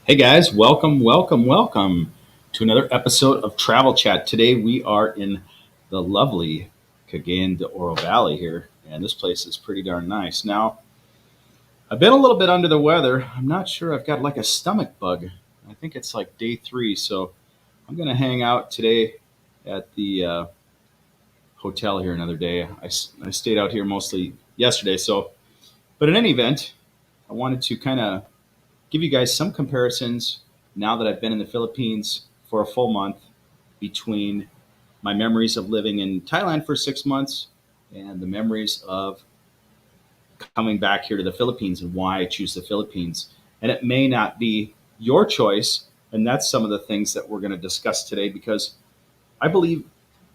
Hey guys, welcome to another episode of Travel Chat. Today we are in the lovely Cagayan de Oro Valley here, and this place is pretty darn nice. Now, I've been a little bit under the weather. I'm not sure. I've got like a stomach bug. I think it's like day three, so I'm going to hang out today at the hotel here another day. I stayed out here mostly yesterday, but in any event, I wanted to kind of give you guys some comparisons now that I've been in the Philippines for a full month between my memories of living in Thailand for 6 months and the memories of coming back here to the Philippines and why I choose the Philippines. And it may not be your choice. And that's some of the things that we're going to discuss today because I believe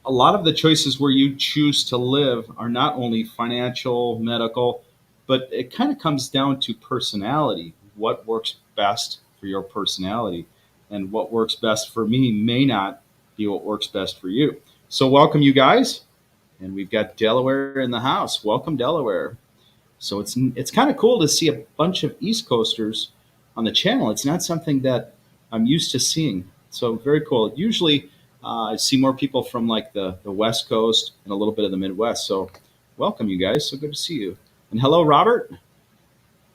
a lot of the choices where you choose to live are not only financial, medical, but it kind of comes down to personality. What works best for your personality and what works best for me may not be what works best for you. So, welcome, you guys. And we've got Delaware in the house. Welcome, Delaware. So it's kind of cool to see a bunch of East Coasters on the channel. It's not something that I'm used to seeing. So very cool. Usually I see more people from like the West Coast and a little bit of the Midwest. So welcome, you guys. So good to see you. And hello, Robert.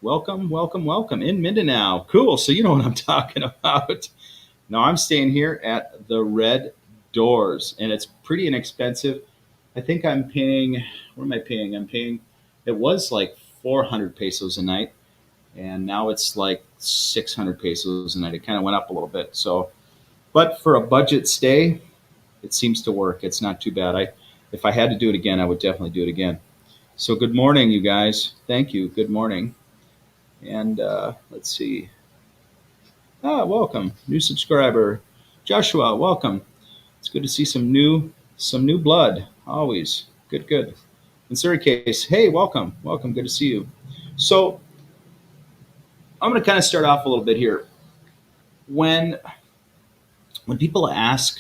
Welcome in Mindanao. Cool. So you know what I'm talking about. Now I'm staying here at the Red Doors, and it's pretty inexpensive. I think I'm paying. What am I paying? I'm paying. It was like 400 pesos a night, and now it's like 600 pesos a night. It kind of went up a little bit. So, but for a budget stay, it seems to work. It's not too bad. If I had to do it again, I would definitely do it again. So, good morning, you guys. Thank you. Good morning. And let's see. Welcome, new subscriber, Joshua. Welcome. It's good to see some new blood. Always good. In Surrey case, hey, welcome. Good to see you. So I'm going to kind of start off a little bit here. When when people ask,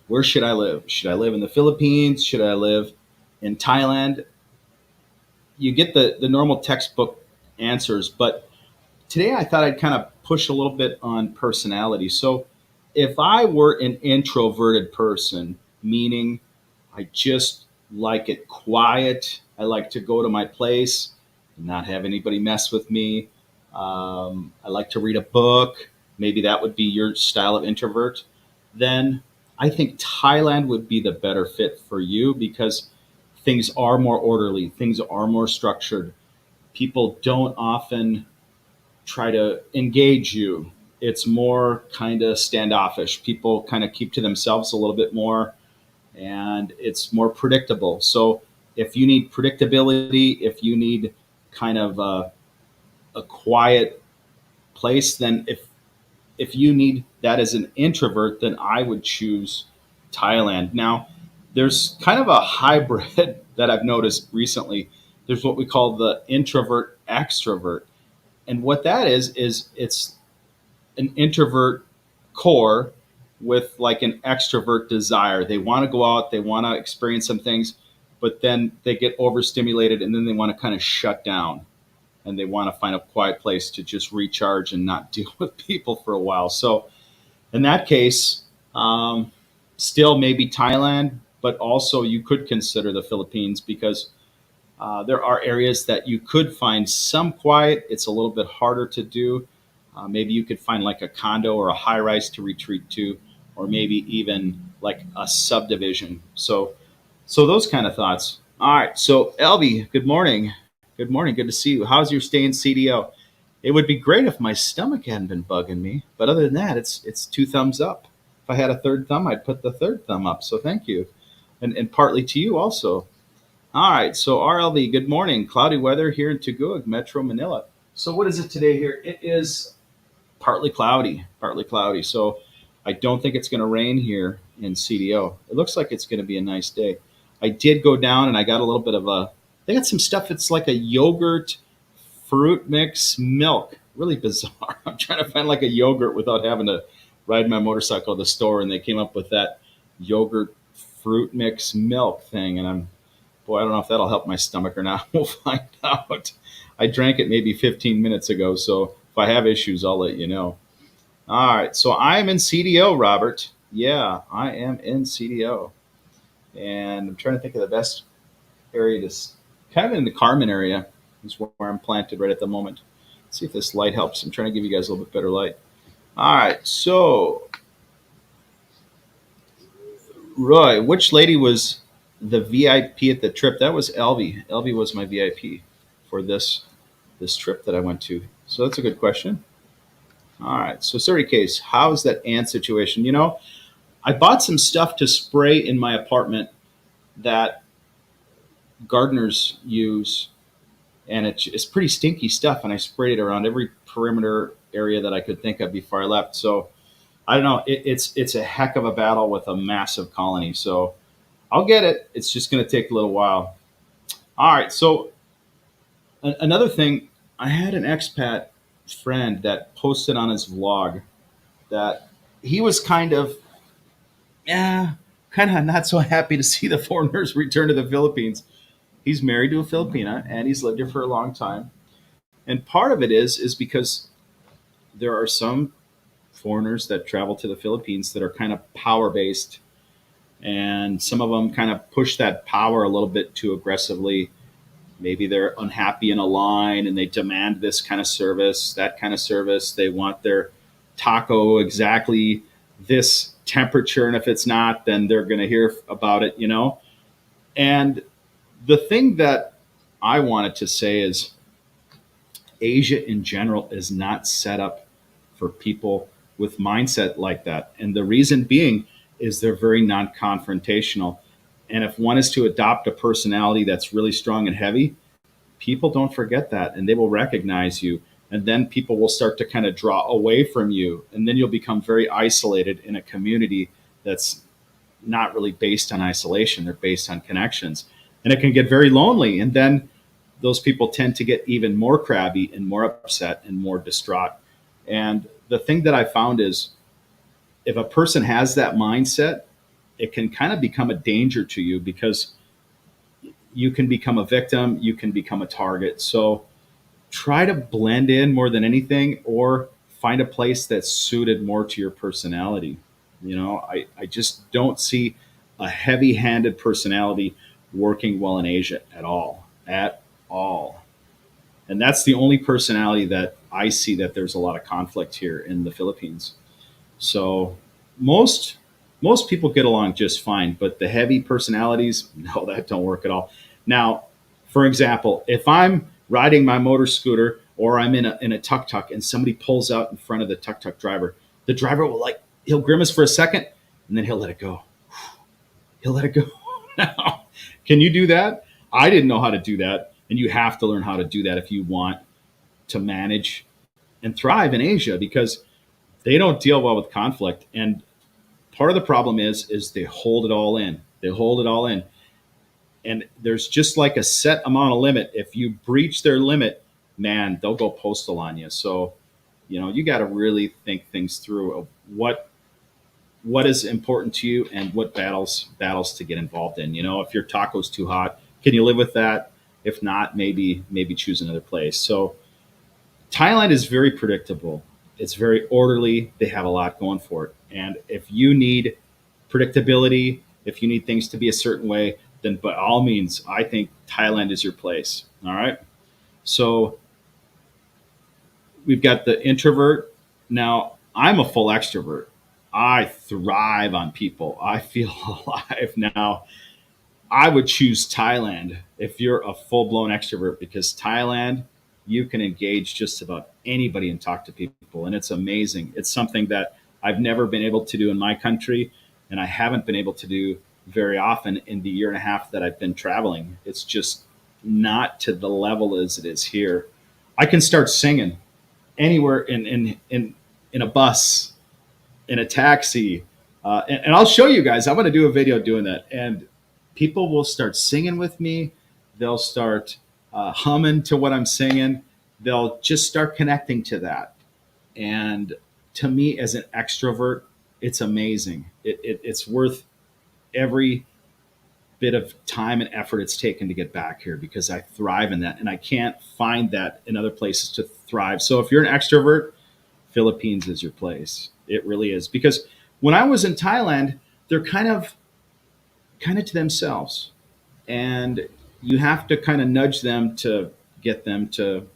where should I live? Should I live in the Philippines? Should I live in Thailand? You get the normal textbook answers, but today I thought I'd kind of push a little bit on personality. So if I were an introverted person, meaning I just like it quiet, I like to go to my place, not have anybody mess with me. I like to read a book. Maybe that would be your style of introvert. Then I think Thailand would be the better fit for you because things are more orderly, things are more structured. People don't often try to engage you. It's more kind of standoffish. People kind of keep to themselves a little bit more and it's more predictable. So if you need predictability, if you need kind of a quiet place, then if you need that as an introvert, then I would choose Thailand. Now, there's kind of a hybrid that I've noticed recently. There's what we call the introvert extrovert. And what that is it's an introvert core with like an extrovert desire. They want to go out, they want to experience some things, but then they get overstimulated and then they want to kind of shut down and they want to find a quiet place to just recharge and not deal with people for a while. So in that case, still maybe Thailand, but also you could consider the Philippines because there are areas that you could find some quiet. It's a little bit harder to do. Maybe you could find like a condo or a high rise to retreat to, or maybe even like a subdivision. So those kind of thoughts. All right. So Elby, good morning. Good morning. Good to see you. How's your stay in CDO? It would be great if my stomach hadn't been bugging me, but other than that, it's two thumbs up. If I had a third thumb, I'd put the third thumb up. So thank you, and partly to you also. All right, so RLV, good morning. Cloudy weather here in Taguig, Metro Manila. So what is it today here? It is partly cloudy. So I don't think it's going to rain here in CDO. It looks like it's going to be a nice day. I did go down and I got a little bit of they got some stuff. It's like a yogurt fruit mix milk. Really bizarre. I'm trying to find like a yogurt without having to ride my motorcycle to the store. And they came up with that yogurt fruit mix milk thing. And boy, I don't know if that'll help my stomach or not. We'll find out. I drank it maybe 15 minutes ago. So If I have issues, I'll let you know. All right. So I'm in CDO, Robert. Yeah, I am in CDO. And I'm trying to think of the best area kind of in the Carmen area is where I'm planted right at the moment. Let's see if this light helps. I'm trying to give you guys a little bit better light. All right. So, Roy, which lady was the VIP at the trip? That was Elvie. Elvie was my VIP for this trip that I went to. So that's a good question. All right. So, sorry, case, how's that ant situation? I bought some stuff to spray in my apartment that gardeners use, and it's pretty stinky stuff. And I sprayed it around every perimeter area that I could think of before I left. So I don't know. It's a heck of a battle with a massive colony. So I'll get it. It's just going to take a little while. All right. So another thing, I had an expat friend that posted on his vlog that he was kind of not so happy to see the foreigners return to the Philippines. He's married to a Filipina and he's lived here for a long time. And part of it is because there are some foreigners that travel to the Philippines that are kind of power based, and some of them kind of push that power a little bit too aggressively. Maybe they're unhappy in a line and they demand this kind of service, that kind of service. They want their taco exactly this temperature, and if it's not, then they're going to hear about it. And the thing that I wanted to say is Asia in general is not set up for people with mindset like that. And the reason being is they're very non-confrontational. And if one is to adopt a personality that's really strong and heavy, people don't forget that and they will recognize you. And then people will start to kind of draw away from you. And then you'll become very isolated in a community that's not really based on isolation. They're based on connections. And it can get very lonely. And then those people tend to get even more crabby and more upset and more distraught. And the thing that I found is if a person has that mindset, it can kind of become a danger to you because you can become a victim, you can become a target. So try to blend in more than anything, or find a place that's suited more to your personality. I just don't see a heavy handed personality working well in Asia at all. At all. And that's the only personality that I see that there's a lot of conflict here in the Philippines. So most most people get along just fine, but the heavy personalities, no, that don't work at all. Now, for example, if I'm riding my motor scooter or I'm in a tuk tuk and somebody pulls out in front of the tuk tuk driver, the driver will he'll grimace for a second and then he'll let it go. He'll let it go. Now, can you do that? I didn't know how to do that, and you have to learn how to do that if you want to manage and thrive in Asia, because they don't deal well with conflict. And part of the problem is they hold it all in. They hold it all in. And there's just like a set amount of limit. If you breach their limit, man, they'll go postal on you. So, you got to really think things through of what is important to you and what battles to get involved in. If your taco's too hot, can you live with that? If not, maybe choose another place. So Thailand is very predictable. It's very orderly. They have a lot going for it. And if you need predictability, if you need things to be a certain way, then by all means, I think Thailand is your place. All right. So we've got the introvert. Now, I'm a full extrovert. I thrive on people. I feel alive. Now, I would choose Thailand if you're a full blown extrovert, because Thailand, you can engage just about anybody and talk to people. And it's amazing. It's something that I've never been able to do in my country. And I haven't been able to do very often in the year and a half that I've been traveling. It's just not to the level as it is here. I can start singing anywhere in a bus, in a taxi. And I'll show you guys. I'm going to do a video doing that. And people will start singing with me. They'll start humming to what I'm singing. They'll just start connecting to that. And to me, as an extrovert, it's amazing. It's worth every bit of time and effort it's taken to get back here because I thrive in that and I can't find that in other places to thrive. So if you're an extrovert, Philippines is your place. It really is because when I was in Thailand, they're kind of to themselves, and you have to kind of nudge them to get them to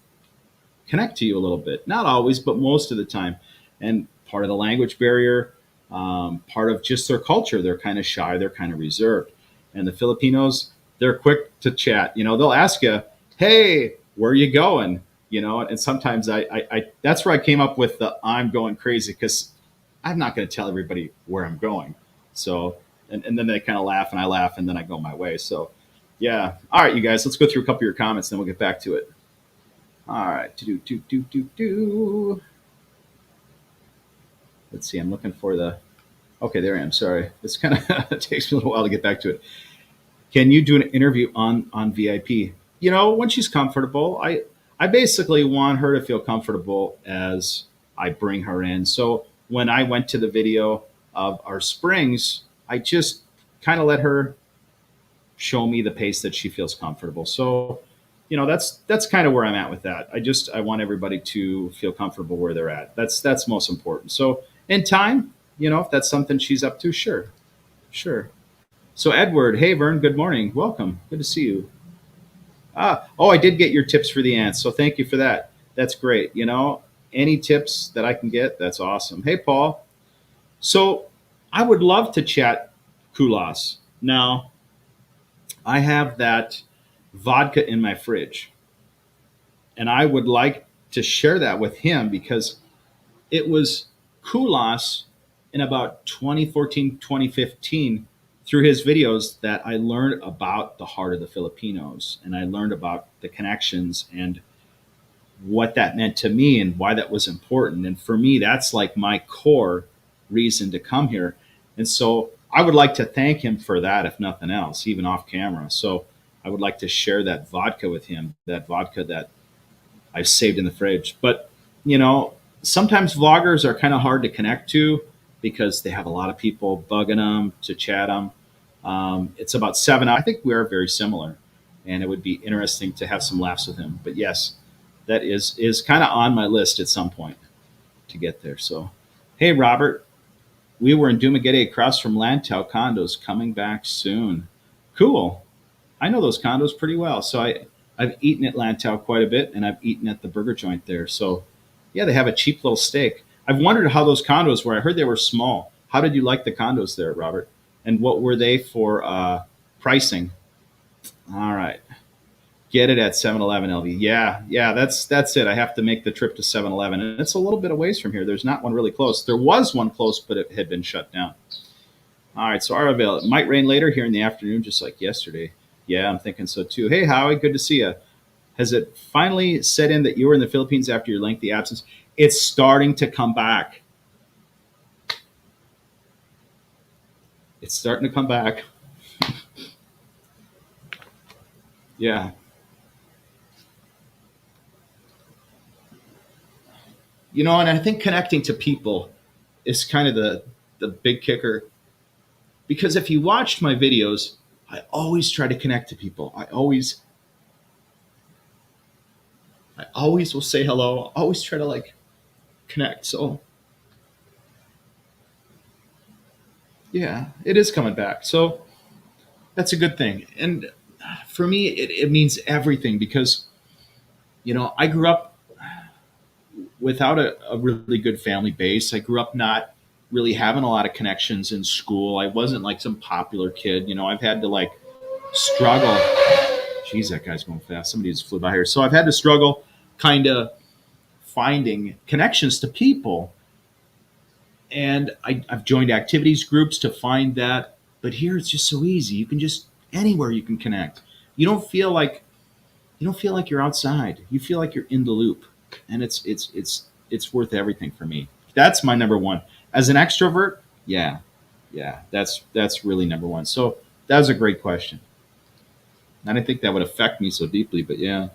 connect to you a little bit. Not always, but most of the time. And part of the language barrier, part of just their culture, they're kind of shy, they're kind of reserved. And the Filipinos, they're quick to chat. They'll ask you, "Hey, where are you going?" And sometimes I that's where I came up with the "I'm going crazy" because I'm not going to tell everybody where I'm going. So, and then they kind of laugh and I laugh and then I go my way. So, yeah. All right, you guys, let's go through a couple of your comments, then we'll get back to it. All right. Do. Let's see. I'm looking for the. Okay, there I am. Sorry. It's kind of it takes me a little while to get back to it. Can you do an interview on VIP? When she's comfortable, I basically want her to feel comfortable as I bring her in. So when I went to the video of our springs, I just kind of let her show me the pace that she feels comfortable. So, that's kind of where I'm at with that. I want everybody to feel comfortable where they're at. That's most important. So in time, if that's something she's up to, sure, sure. So Edward, hey Vern, good morning, welcome, good to see you. Oh, I did get your tips for the ants, so thank you for that. That's great. Any tips that I can get, that's awesome. Hey Paul, so I would love to chat kulas. Now, I have that vodka in my fridge, and I would like to share that with him because it was kulas in about 2014, 2015 through his videos that I learned about the heart of the Filipinos, and I learned about the connections and what that meant to me and why that was important. And for me, that's like my core reason to come here. And so I would like to thank him for that, if nothing else, even off camera. So I would like to share that vodka with him, that vodka that I've saved in the fridge. But, sometimes vloggers are kind of hard to connect to because they have a lot of people bugging them to chat them. It's about 7. I think we are very similar, and it would be interesting to have some laughs with him. But yes, that is kind of on my list at some point to get there. So, hey, Robert, we were in Dumaguete across from Lantau condos, coming back soon. Cool. I know those condos pretty well. So I've eaten at Lantau quite a bit, and I've eaten at the burger joint there. So, yeah, they have a cheap little steak. I've wondered how those condos were. I heard they were small. How did you like the condos there, Robert? And what were they for pricing? All right. Get it at 7-Eleven, LV. Yeah, that's it. I have to make the trip to 7-Eleven, and it's a little bit of ways from here. There's not one really close. There was one close, but it had been shut down. All right, so Arville, it might rain later here in the afternoon, just like yesterday. Yeah, I'm thinking so too. Hey, Howie, good to see you. Has it finally set in that you were in the Philippines after your lengthy absence? It's starting to come back. It's starting to come back. Yeah. And I think connecting to people is kind of the big kicker. Because if you watched my videos, I always try to connect to people. I always will say hello. I always try to connect. So yeah, it is coming back. So that's a good thing. And for me, it means everything because, I grew up without a really good family base. I grew up not really having a lot of connections in school. I wasn't like some popular kid. I've had to struggle. Geez, that guy's going fast. Somebody just flew by here. So I've had to struggle kind of finding connections to people. And I've joined activities groups to find that. But here it's just so easy. You can just anywhere you can connect. You don't feel like you're outside. You feel like you're in the loop, and it's worth everything for me. That's my number one. As an extrovert, yeah, that's really number one. So that was a great question. I didn't think that would affect me so deeply, but yeah.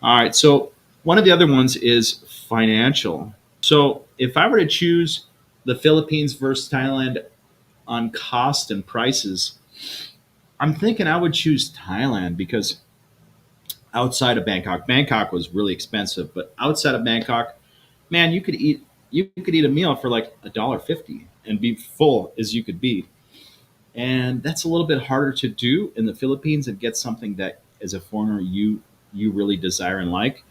All right. So one of the other ones is financial. So if I were to choose the Philippines versus Thailand on cost and prices, I'm thinking I would choose Thailand because outside of Bangkok, Bangkok was really expensive, but outside of Bangkok, man, you could eat a meal for like $1.50 and be full as you could be. And that's a little bit harder to do in the Philippines and get something that as a foreigner you really desire and like.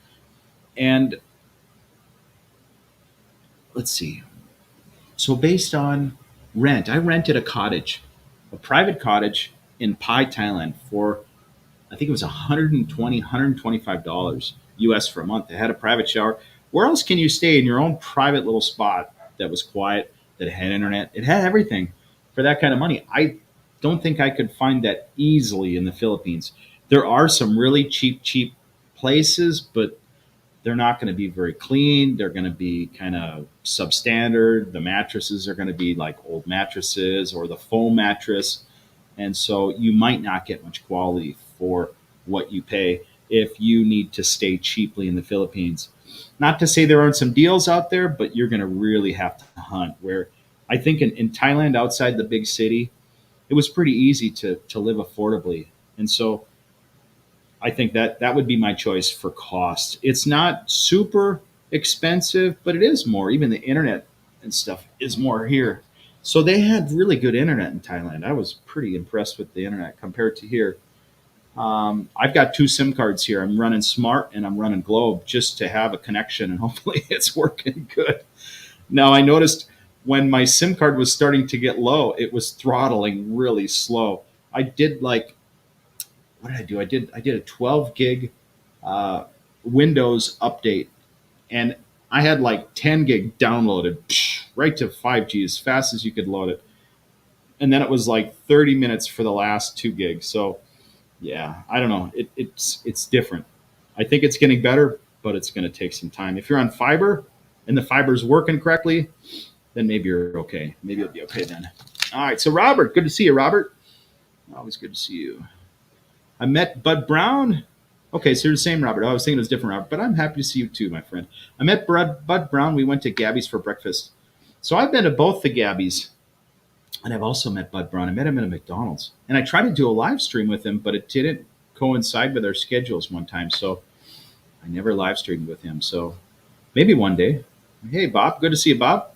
And let's see. So based on rent, I rented a cottage, a private cottage in Pai, Thailand for I think it was 120, $125 US for a month. It had a private shower. Where else can you stay in your own private little spot that was quiet, that had internet? It had everything for that kind of money. I don't think I could find that easily in the Philippines. There are some really cheap places, but they're not going to be very clean. They're going to be kind of substandard. The mattresses are going to be like old mattresses or the foam mattress. And so you might not get much quality for what you pay if you need to stay cheaply in the Philippines. Not to say there aren't some deals out there, but you're going to really have to hunt. Where I think in Thailand, outside the big city, it was pretty easy to live affordably. And so I think that would be my choice for cost. It's not super expensive, but it is more. Even the internet and stuff is more here. So they had really good internet in Thailand. I was pretty impressed with the internet compared to here. I've got two SIM cards here. I'm running Smart and I'm running Globe just to have a connection, and hopefully it's working good. Now I noticed when my SIM card was starting to get low, it was throttling really slow. I did like what did I do? I did a 12 gig uh, Windows update, and I had like 10 gig downloaded right to 5G as fast as you could load it, and then it was like 30 minutes for the last 2 gigs. So yeah, I don't know. It's different. I think it's getting better, but it's going to take some time. If you're on fiber and the fiber's working correctly, then maybe you're okay. Maybe you'll be okay then. All right. So Robert, good to see you, Robert. Always good to see you. I met Bud Brown. Okay, so you're the same Robert. Oh, I was thinking it was different Robert, but I'm happy to see you too, my friend. I met Bud Brown. We went to Gabby's for breakfast. So I've been to both the Gabby's, and I've also met Bud Brown. I met him at a McDonald's, and I tried to do a live stream with him, but it didn't coincide with our schedules one time, so I never live streamed with him. So maybe one day. Hey, Bob, good to see you, Bob.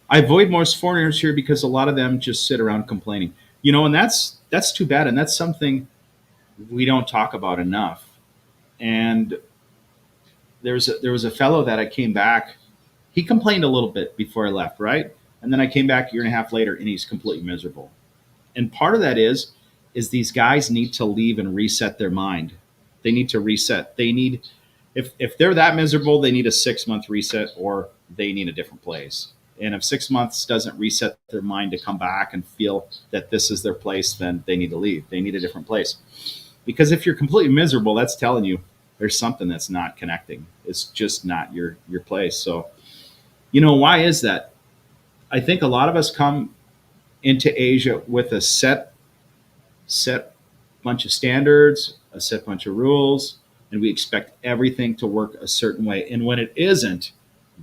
I avoid most foreigners here because a lot of them just sit around complaining. And that's too bad, and that's something we don't talk about enough. And there was a fellow that I came back. He complained a little bit before I left, right? And then I came back a year and a half later, and he's completely miserable. And part of that is these guys need to leave and reset their mind. They need to reset. They need if they're that miserable, they need a 6 month reset, or they need a different place. And if 6 months doesn't reset their mind to come back and feel that this is their place, then they need to leave. They need a different place. Because if you're completely miserable, that's telling you there's something that's not connecting. It's just not your place. So, why is that? I think a lot of us come into Asia with a set bunch of standards, a set bunch of rules, and we expect everything to work a certain way. And when it isn't,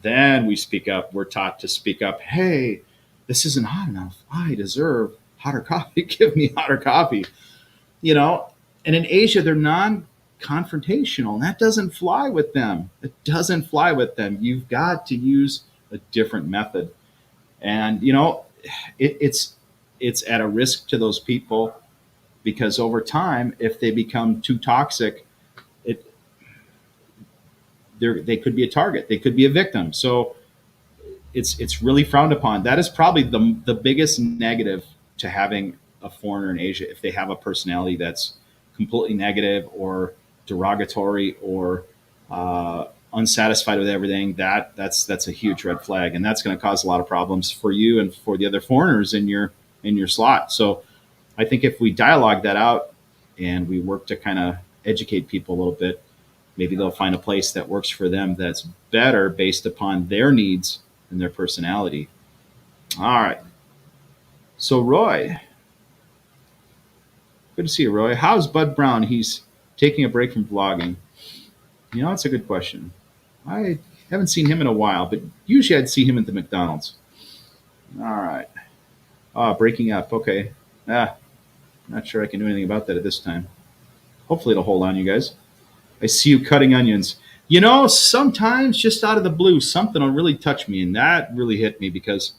then we speak up. We're taught to speak up. Hey, this isn't hot enough. I deserve hotter coffee. Give me hotter coffee. You know, and in Asia, they're non-confrontational. And that doesn't fly with them. It doesn't fly with them. You've got to use a different method. And it's at a risk to those people, because over time, if they become too toxic, it they could be a target. They could be a victim. So it's really frowned upon. That is probably the biggest negative to having a foreigner in Asia, if they have a personality that's completely negative or derogatory or unsatisfied with everything. That's a huge red flag, and that's going to cause a lot of problems for you and for the other foreigners in your slot. So I think if we dialogue that out and we work to kind of educate people a little bit, maybe they'll find a place that works for them that's better based upon their needs and their personality. All right. So Roy, good to see you, Roy. How's Bud Brown? He's taking a break from vlogging. That's a good question. I haven't seen him in a while, but usually I'd see him at the McDonald's. All right. Breaking up. Okay. Ah, Not sure I can do anything about that at this time. Hopefully it'll hold on, you guys. I see you cutting onions. You know, sometimes just out of the blue, something will really touch me, and that really hit me because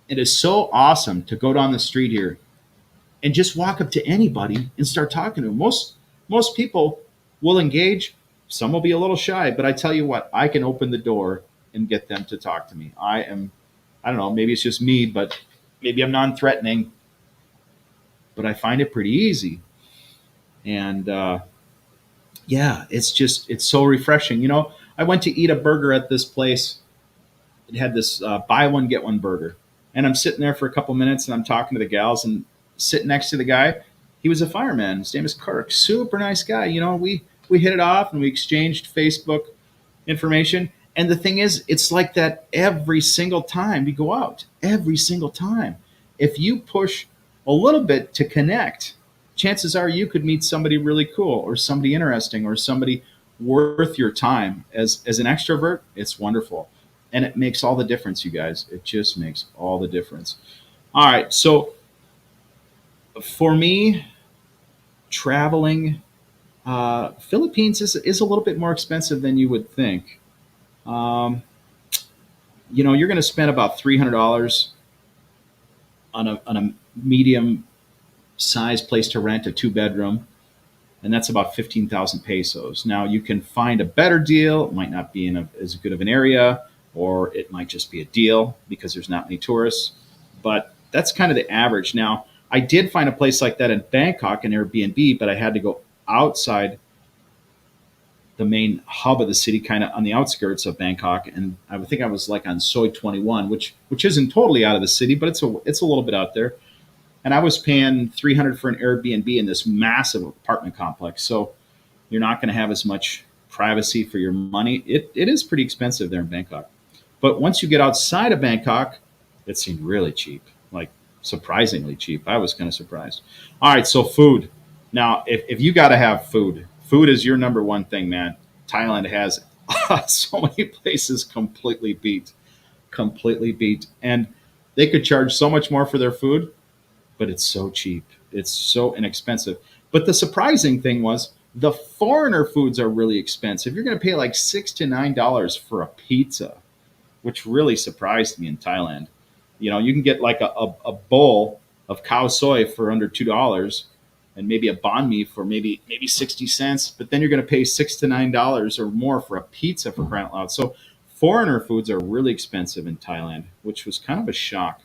it is so awesome to go down the street here and just walk up to anybody and start talking to them. Most people will engage. Some will be a little shy, but I tell you what, I can open the door and get them to talk to me. I don't know, maybe it's just me, but maybe I'm non-threatening, but I find it pretty easy. And yeah, it's so refreshing. You know, I went to eat a burger at this place. It had this buy one get one burger, and I'm sitting there for a couple minutes, and I'm talking to the gals, and sitting next to the guy, he was a fireman. His name is Kirk. Super nice guy. You know, we hit it off, and we exchanged Facebook information. And the thing is, it's like that every single time we go out. Every single time, if you push a little bit to connect, chances are you could meet somebody really cool or somebody interesting or somebody worth your time. As an extrovert, it's wonderful. And it makes all the difference, you guys. It just makes all the difference. All right. So for me, traveling, Philippines is a little bit more expensive than you would think. Um, you know, you're going to spend about $300 on a medium sized place to rent, a two bedroom, and that's about 15,000 pesos. Now you can find a better deal. It might not be in as good of an area, or it might just be a deal because there's not many tourists. But that's kind of the average. Now I did find a place like that in Bangkok, an Airbnb, but I had to go outside the main hub of the city, kind of on the outskirts of Bangkok, and I would think I was like on Soi 21, which isn't totally out of the city, but it's a little bit out there. And I was paying 300 for an Airbnb in this massive apartment complex. So you're not going to have as much privacy for your money. It is pretty expensive there in Bangkok. But once you get outside of Bangkok, it seemed really cheap, like surprisingly cheap. I was kind of surprised. All right, so food. Now, if you got to have food, food is your number one thing, man. Thailand has so many places completely beat. And they could charge so much more for their food, but it's so cheap. It's so inexpensive. But the surprising thing was the foreigner foods are really expensive. You're going to pay like $6 to $9 for a pizza, which really surprised me in Thailand. You know, you can get like a bowl of cow soy for under $2 and maybe a banh mi for maybe 60 cents, but then you're going to pay $6 to $9 or more for a pizza for crying out loud. So foreigner foods are really expensive in Thailand, which was kind of a shock.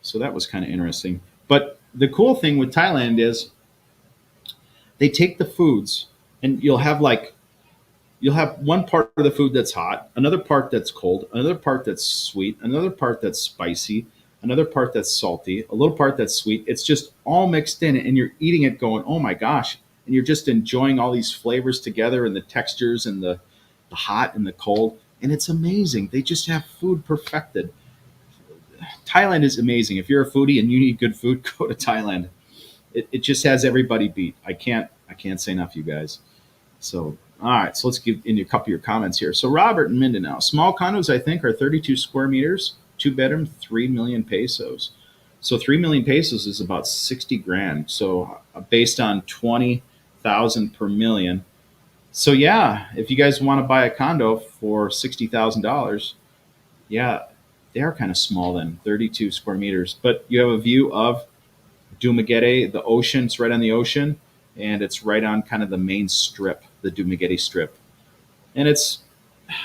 So that was kind of interesting. But the cool thing with Thailand is they take the foods and you'll have one part of the food that's hot, another part that's cold, another part that's sweet, another part that's spicy, another part that's salty, a little part that's sweet. It's just all mixed in and you're eating it going, "Oh my gosh." And you're just enjoying all these flavors together and the textures and the hot and the cold. And it's amazing. They just have food perfected. Thailand is amazing. If you're a foodie and you need good food, go to Thailand. It just has everybody beat. I can't say enough, you guys. So all right, so let's give in a couple of your comments here. So Robert in Mindanao, small condos I think are 32 square meters, two bedroom, 3 million pesos. So 3 million pesos is about 60 grand. So based on 20,000 per million. So yeah, if you guys want to buy a condo for $60,000, yeah, they are kind of small then, 32 square meters. But you have a view of Dumaguete, the ocean. It's right on the ocean, and it's right on kind of the main strip, the Dumaguete strip. And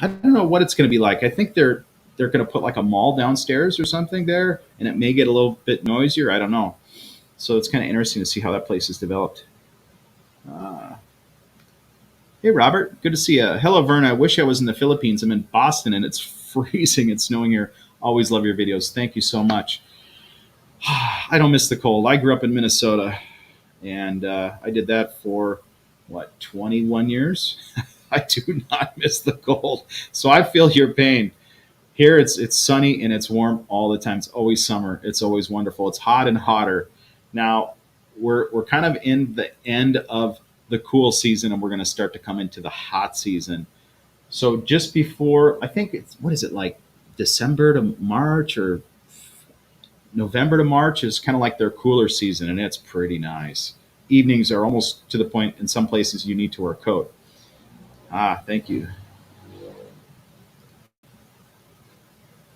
I don't know what it's going to be like. I think they're going to put like a mall downstairs or something there, and it may get a little bit noisier. I don't know. So it's kind of interesting to see how that place is developed. Uh, hey, Robert, good to see you. Hello, Vern. I wish I was in the Philippines. I'm in Boston, and it's freezing and snowing here. Always love your videos. Thank you so much. I don't miss the cold. I grew up in Minnesota, and I did that for what 21 years. I do not miss the cold, so I feel your pain. Here it's sunny and it's warm all the time. It's always summer. It's always wonderful. It's hot and hotter. Now we're kind of in the end of the cool season, and we're going to start to come into the hot season. So just before, I think it's what is it like December to March or November to March is kind of like their cooler season, and it's pretty nice. Evenings are almost to the point in some places you need to wear a coat. Ah, thank you.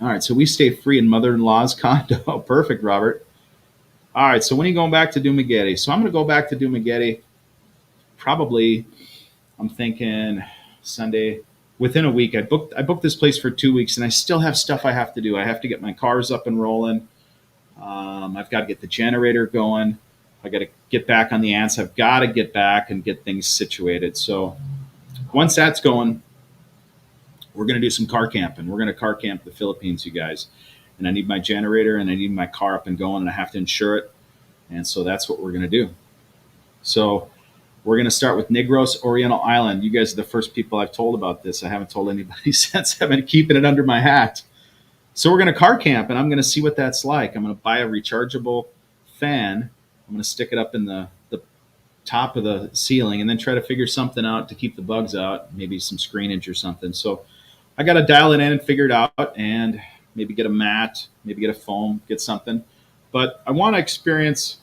All right, so we stay free in mother-in-law's condo. Perfect, Robert. All right, so when are you going back to Dumaguete? So I'm going to go back to Dumaguete probably. I'm thinking Sunday within a week. I booked this place for 2 weeks, and I still have stuff I have to do. I have to get my cars up and rolling. I've got to get the generator going. I got to get back on the ants. I've got to get back and get things situated. So once that's going, we're going to do some car camping. We're going to car camp the Philippines, you guys. And I need my generator and I need my car up and going, and I have to insure it. And so that's what we're going to do. So we're going to start with Negros Oriental Island. You guys are the first people I've told about this. I haven't told anybody since. I've been keeping it under my hat. So we're going to car camp, and I'm going to see what that's like. I'm going to buy a rechargeable fan. I'm going to stick it up in the top of the ceiling and then try to figure something out to keep the bugs out, maybe some screenage or something. So I got to dial it in and figure it out, and maybe get a mat, maybe get a foam, get something. But I want to experience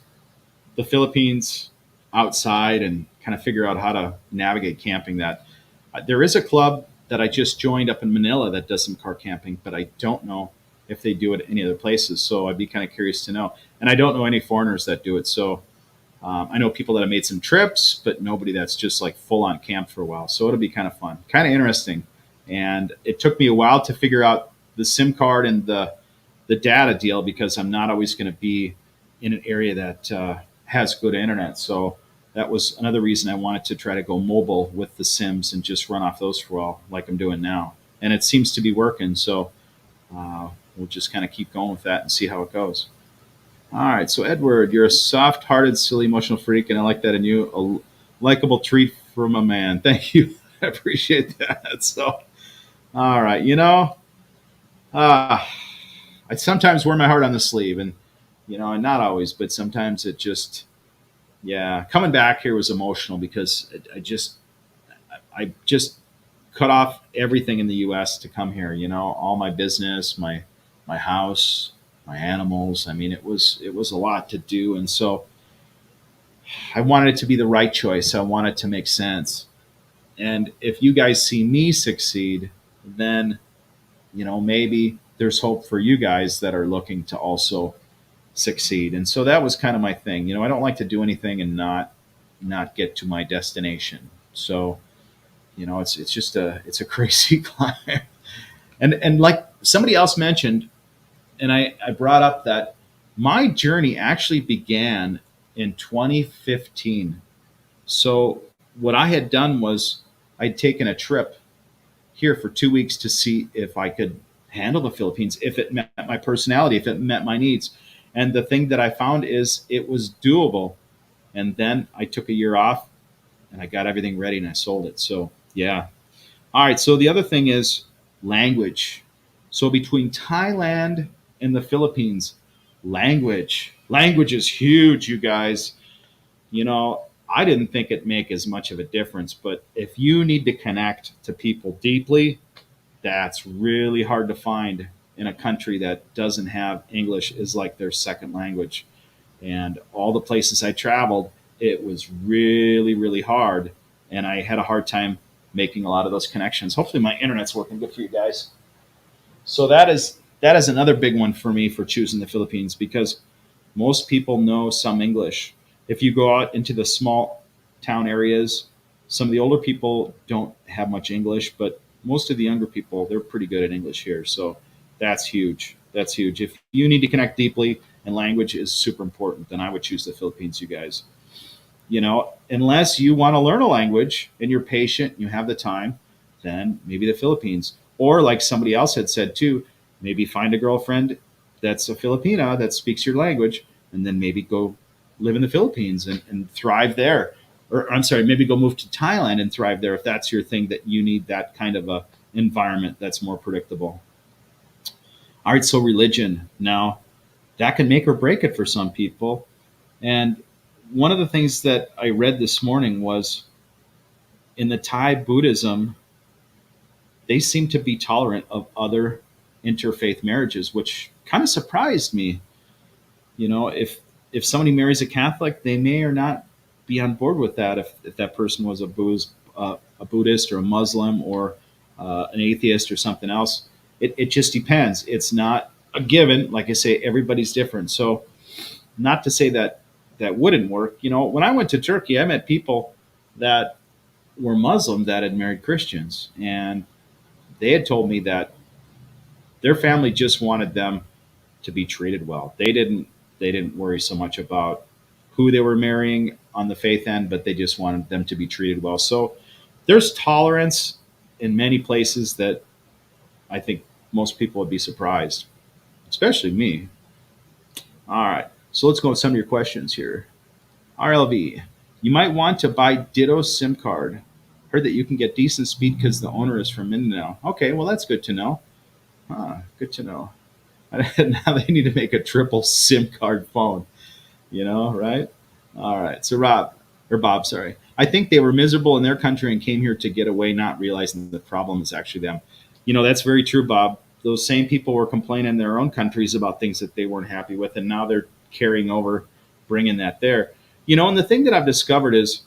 the Philippines outside and kind of figure out how to navigate camping that. There is a club that I just joined up in Manila that does some car camping, but I don't know if they do it any other places. So I'd be kind of curious to know. And I don't know any foreigners that do it. So I know people that have made some trips, but nobody that's just like full on camp for a while. So it'll be kind of fun, kind of interesting. And it took me a while to figure out the SIM card and the data deal, because I'm not always going to be in an area that has good internet. So that was another reason I wanted to try to go mobile with the Sims and just run off those for a while, like I'm doing now. And it seems to be working. So we'll just kind of keep going with that and see how it goes. All right. So, Edward, you're a soft hearted, silly, emotional freak. And I like that in you. A likable treat from a man. Thank you. I appreciate that. So, all right. Uh, I sometimes wear my heart on the sleeve, and not always, but sometimes it just, yeah, coming back here was emotional because I just cut off everything in the U.S. to come here. All my business, my house, my animals. I mean, it was a lot to do, and so I wanted it to be the right choice. I wanted to make sense. And if you guys see me succeed, then maybe there's hope for you guys that are looking to also succeed. And so that was kind of my thing. I don't like to do anything and not get to my destination. So it's just it's a crazy climb. And like somebody else mentioned, and I brought up that my journey actually began in 2015. So what I had done was I'd taken a trip here for 2 weeks to see if I could handle the Philippines, if it met my personality, if it met my needs. And the thing that I found is it was doable. And then I took a year off and I got everything ready and I sold it. So, yeah. All right. So the other thing is language. So between Thailand and the Philippines, language is huge, you guys. I didn't think it'd make as much of a difference, but if you need to connect to people deeply, that's really hard to find in a country that doesn't have English as like their second language. And all the places I traveled, it was really, really hard. And I had a hard time making a lot of those connections. Hopefully my internet's working good for you guys. So that is another big one for me for choosing the Philippines, because most people know some English. If you go out into the small town areas, some of the older people don't have much English, but most of the younger people, they're pretty good at English here. So that's huge. That's huge. If you need to connect deeply and language is super important, then I would choose the Philippines, you guys. Unless you want to learn a language and you're patient, you have the time, then maybe the Philippines. Or like somebody else had said too, maybe find a girlfriend that's a Filipina that speaks your language, and then maybe go live in the Philippines and thrive there. Or I'm sorry, maybe go move to Thailand and thrive there if that's your thing, that you need that kind of a environment that's more predictable. All right, so religion. Now, that can make or break it for some people. And one of the things that I read this morning was in the Thai Buddhism, they seem to be tolerant of other interfaith marriages, which kind of surprised me. If somebody marries a Catholic, they may or not be on board with that. If that person was a Buddhist or a Muslim or an atheist or something else, it just depends. It's not a given. Like I say, everybody's different. So not to say that that wouldn't work. When I went to Turkey, I met people that were Muslim that had married Christians, and they had told me that their family just wanted them to be treated well. They didn't worry so much about who they were marrying on the faith end, but they just wanted them to be treated well. So there's tolerance in many places that I think most people would be surprised, especially me. All right, so let's go with some of your questions here. RLV, you might want to buy Ditto SIM card. Heard that you can get decent speed because the owner is from Mindanao. Okay, well that's good to know. Good to know. Now they need to make a triple SIM card phone, right? All right. So Bob, sorry. I think they were miserable in their country and came here to get away, not realizing the problem is actually them. That's very true, Bob. Those same people were complaining in their own countries about things that they weren't happy with, and now they're carrying over, bringing that there. And the thing that I've discovered is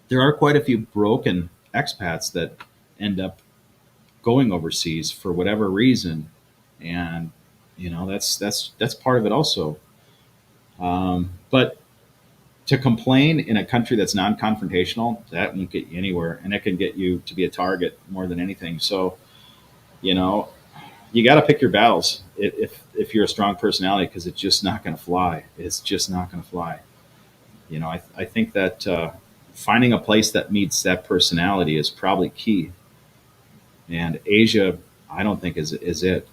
there are quite a few broken expats that end up going overseas for whatever reason, and that's part of it also. But to complain in a country that's non-confrontational, that won't get you anywhere, and it can get you to be a target more than anything. So you know you got to pick your battles if you're a strong personality, because it's just not going to fly. It's just not going to fly. I think that finding a place that meets that personality is probably key, and Asia, I don't think is it.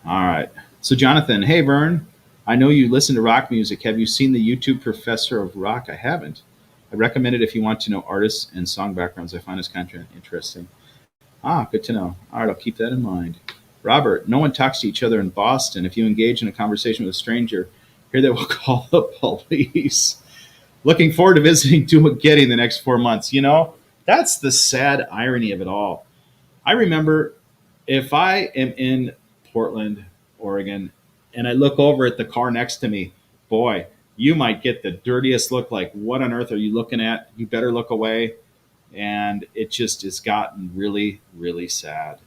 All right. So Jonathan, hey Vern, I know you listen to rock music. Have you seen the YouTube Professor of Rock? I haven't. I recommend it if you want to know artists and song backgrounds. I find his content interesting. Good to know. All right, I'll keep that in mind. Robert, no one talks to each other in Boston. If you engage in a conversation with a stranger, here they will call the police. Looking forward to visiting Dumaguete in the next 4 months. That's the sad irony of it all. I remember if I am in Portland, Oregon, and I look over at the car next to me, boy, you might get the dirtiest look, like, what on earth are you looking at? You better look away. And it just has gotten really, really sad.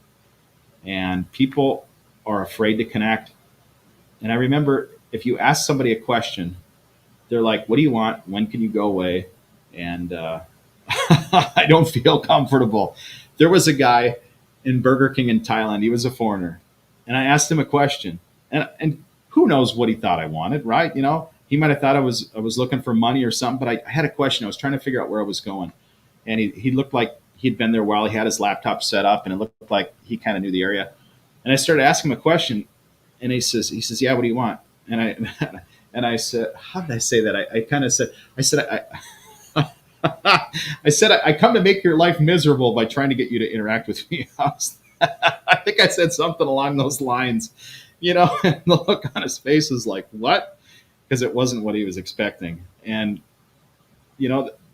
And people are afraid to connect. And I remember if you ask somebody a question, they're like, what do you want? When can you go away? And I don't feel comfortable. There was a guy in Burger King in Thailand. He was a foreigner. And I asked him a question. And who knows what he thought I wanted, right? He might have thought I was looking for money or something, but I had a question. I was trying to figure out where I was going. And he looked like he'd been there a while. He had his laptop set up, and it looked like he kind of knew the area. And I started asking him a question, and he says, yeah, what do you want? And I said, how did I say that? I said, I come to make your life miserable by trying to get you to interact with me. I think I said something along those lines, and the look on his face was like, what? Because it wasn't what he was expecting. And,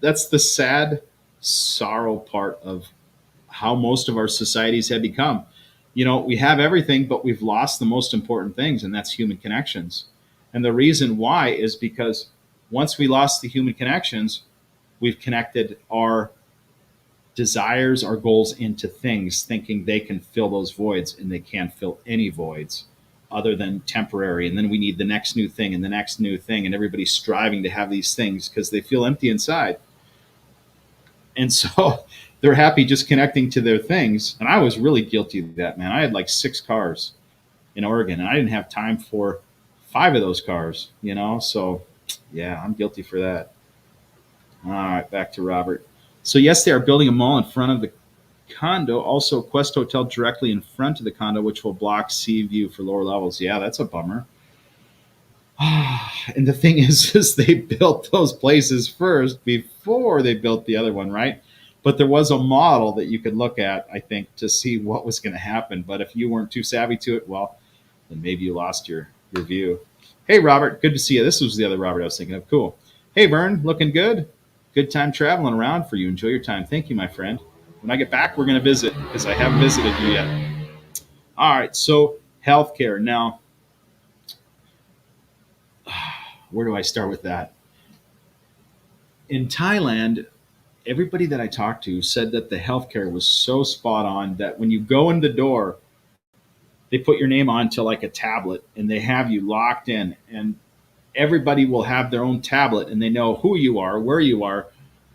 that's the sad sorrow part of how most of our societies have become. We have everything, but we've lost the most important things, and that's human connections. And the reason why is because once we lost the human connections, we've connected our desires, our goals into things, thinking they can fill those voids, and they can't fill any voids other than temporary. And then we need the next new thing and the next new thing, and everybody's striving to have these things because they feel empty inside. And so they're happy just connecting to their things. And I was really guilty of that, man. I had like 6 cars in Oregon, and I didn't have time for 5 of those cars, So, yeah, I'm guilty for that. All right, back to Robert. So, yes, they are building a mall in front of the condo. Also, Quest Hotel directly in front of the condo, which will block sea view for lower levels. Yeah, that's a bummer. And the thing is they built those places first before they built the other one, right? But there was a model that you could look at, I think, to see what was going to happen. But if you weren't too savvy to it, well, then maybe you lost your view. Hey, Robert, good to see you. This was the other Robert I was thinking of. Cool. Hey, Vern, looking good? Good time traveling around for you. Enjoy your time. Thank you, my friend. When I get back, we're going to visit, because I haven't visited you yet. All right, so healthcare. Now, where do I start with that? In Thailand, everybody that I talked to said that the healthcare was so spot on that when you go in the door, they put your name onto like a tablet and they have you locked in, and everybody will have their own tablet and they know who you are, where you are,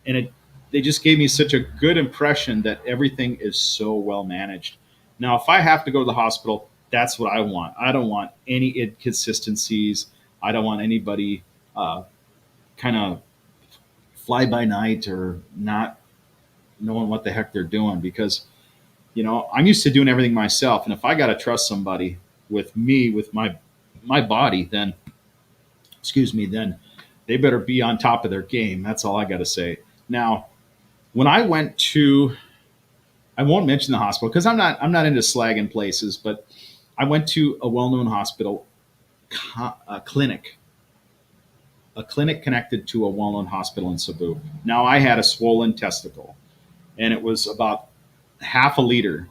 and they just gave me such a good impression that everything is so well managed. Now, if I have to go to the hospital, that's what I want. I don't want any inconsistencies. I don't want anybody kind of fly by night or not knowing what the heck they're doing, because I'm used to doing everything myself, and if I got to trust somebody with me, with my body, then excuse me, then they better be on top of their game. That's all I got to say. Now, when I went to, I won't mention the hospital because I'm not into slagging places, but I went to a well-known hospital, a clinic, connected to a well-known hospital in Cebu. Now, I had a swollen testicle, and it was about half a liter,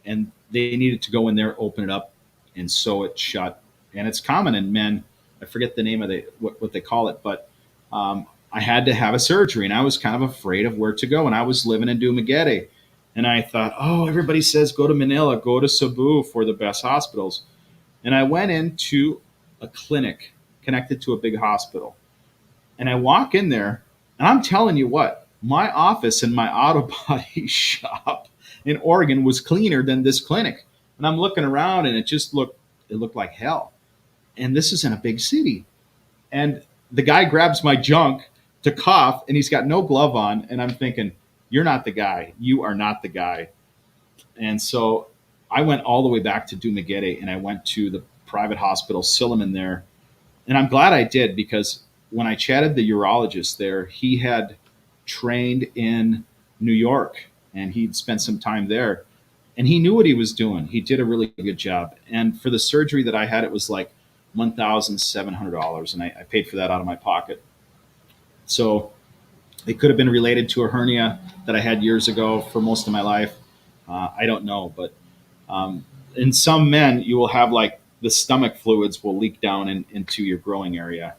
and they needed to go in there, open it up, and sew it shut. And it's common in men. I forget the name of what they call it, but I had to have a surgery, and I was kind of afraid of where to go. And I was living in Dumaguete, and I thought, oh, everybody says go to Manila, go to Cebu for the best hospitals. And I went into a clinic connected to a big hospital, and I walk in there, and I'm telling you what, my office in my auto body shop in Oregon was cleaner than this clinic. And I'm looking around, and it looked like hell. And this is in a big city. And the guy grabs my junk to cough, and he's got no glove on. And I'm thinking, you're not the guy. You are not the guy. And so I went all the way back to Dumaguete, and I went to the private hospital, Silliman there. And I'm glad I did, because when I chatted the urologist there, he had trained in New York, and he'd spent some time there, and he knew what he was doing. He did a really good job. And for the surgery that I had, it was like $1,700, and I paid for that out of my pocket. So it could have been related to a hernia that I had years ago for most of my life. I don't know, but in some men, you will have like the stomach fluids will leak down into your growing area,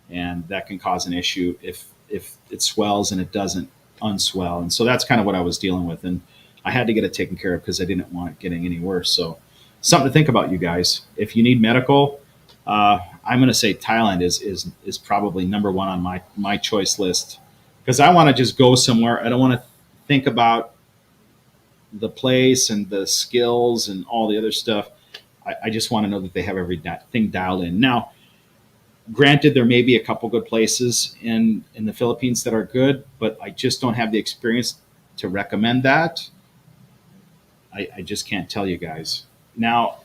and that can cause an issue if it swells and it doesn't unswell. And so that's kind of what I was dealing with, and I had to get it taken care of because I didn't want it getting any worse. So something to think about, you guys. If you need medical, I'm going to say Thailand is probably number one on my choice list, because I want to just go somewhere. I don't want to think about the place and the skills and all the other stuff. I just want to know that they have everything dialed in. Now, granted, there may be a couple good places in the Philippines that are good, but I just don't have the experience to recommend that. I just can't tell you guys. Now,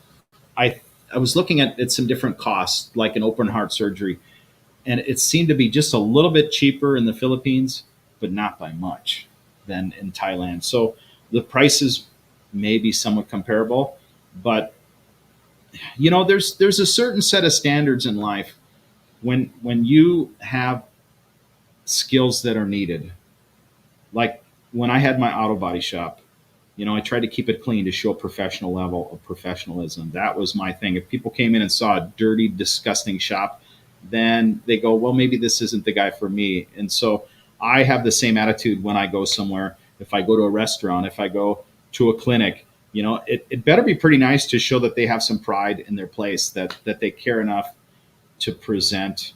I was looking at some different costs, like an open heart surgery, and it seemed to be just a little bit cheaper in the Philippines, but not by much, than in Thailand. So the prices may be somewhat comparable, but there's a certain set of standards in life when you have skills that are needed. Like when I had my auto body shop, I tried to keep it clean to show a professional level of professionalism. That was my thing. If people came in and saw a dirty, disgusting shop, then they go, well, maybe this isn't the guy for me. And so I have the same attitude when I go somewhere. If I go to a restaurant, if I go to a clinic, it better be pretty nice to show that they have some pride in their place, that they care enough to present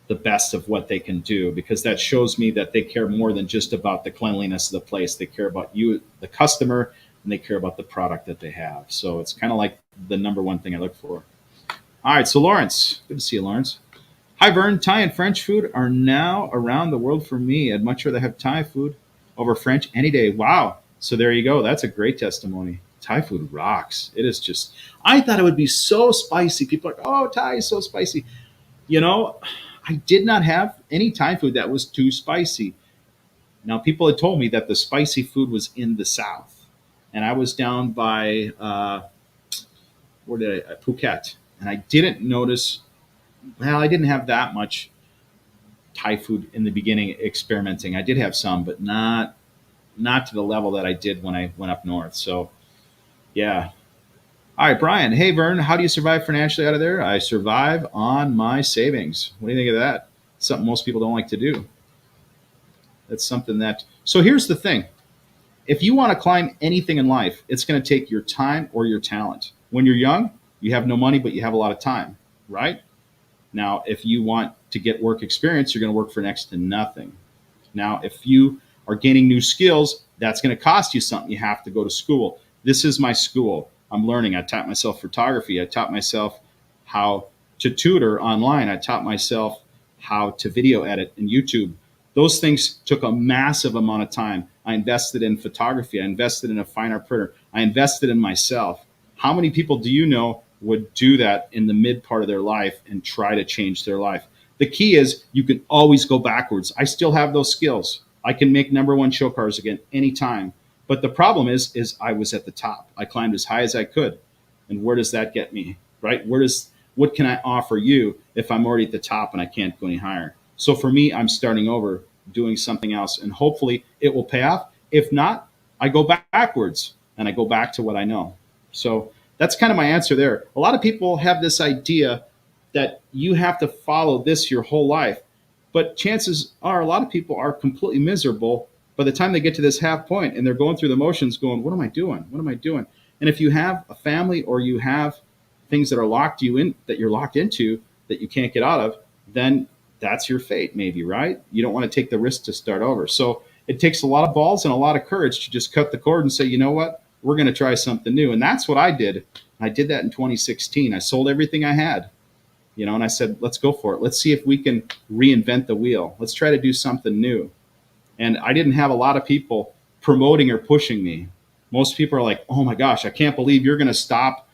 the best of what they can do, because that shows me that they care more than just about the cleanliness of the place. They care about you, the customer, and they care about the product that they have. So it's kind of like the number one thing I look for. All right, so Lawrence, good to see you, Lawrence. Hi, Vern. Thai and French food are now around the world for me. I'd much rather have Thai food over French any day. Wow. So there you go. That's a great testimony. Thai food rocks. It is just, I thought it would be so spicy. People are like, oh, Thai is so spicy. I did not have any Thai food that was too spicy. Now, people had told me that the spicy food was in the South. And I was down by, Phuket. And I didn't notice, well, I didn't have that much Thai food in the beginning experimenting. I did have some, but not to the level that I did when I went up north. So, yeah, All right, Brian. Hey, Vern, how do you survive financially out of there? I survive on my savings. What do you think of that? Something most people don't like to do. That's something that. So here's the thing: if you want to climb anything in life, it's going to take your time or your talent. When you're young, you have no money, but you have a lot of time, right? Now, if you want to get work experience, you're going to work for next to nothing. Now, if you are gaining new skills, that's going to cost you something. You have to go to school. This is my school. I'm learning. I taught myself photography. I taught myself how to tutor online. I taught myself how to video edit in YouTube. Those things took a massive amount of time. I invested in photography. I invested in a fine art printer. I invested in myself. How many people do you know would do that in the mid part of their life and try to change their life? The key is you can always go backwards. I still have those skills. I can make number one show cars again anytime. But the problem is I was at the top. I climbed as high as I could. And where does that get me? Right? What can I offer you if I'm already at the top and I can't go any higher? So for me, I'm starting over, doing something else, and hopefully it will pay off. If not, I go backwards and I go back to what I know. So that's kind of my answer there. A lot of people have this idea that you have to follow this your whole life. But chances are a lot of people are completely miserable by the time they get to this half point and they're going through the motions going, what am I doing? What am I doing? And if you have a family or you have things that are locked you in, that you're locked into, that you can't get out of, then that's your fate maybe, right? You don't want to take the risk to start over. So it takes a lot of balls and a lot of courage to just cut the cord and say, you know what? We're going to try something new. And that's what I did. I did that in 2016. I sold everything I had, and I said, let's go for it. Let's see if we can reinvent the wheel. Let's try to do something new. And I didn't have a lot of people promoting or pushing me. Most people are like, oh my gosh, I can't believe you're going to stop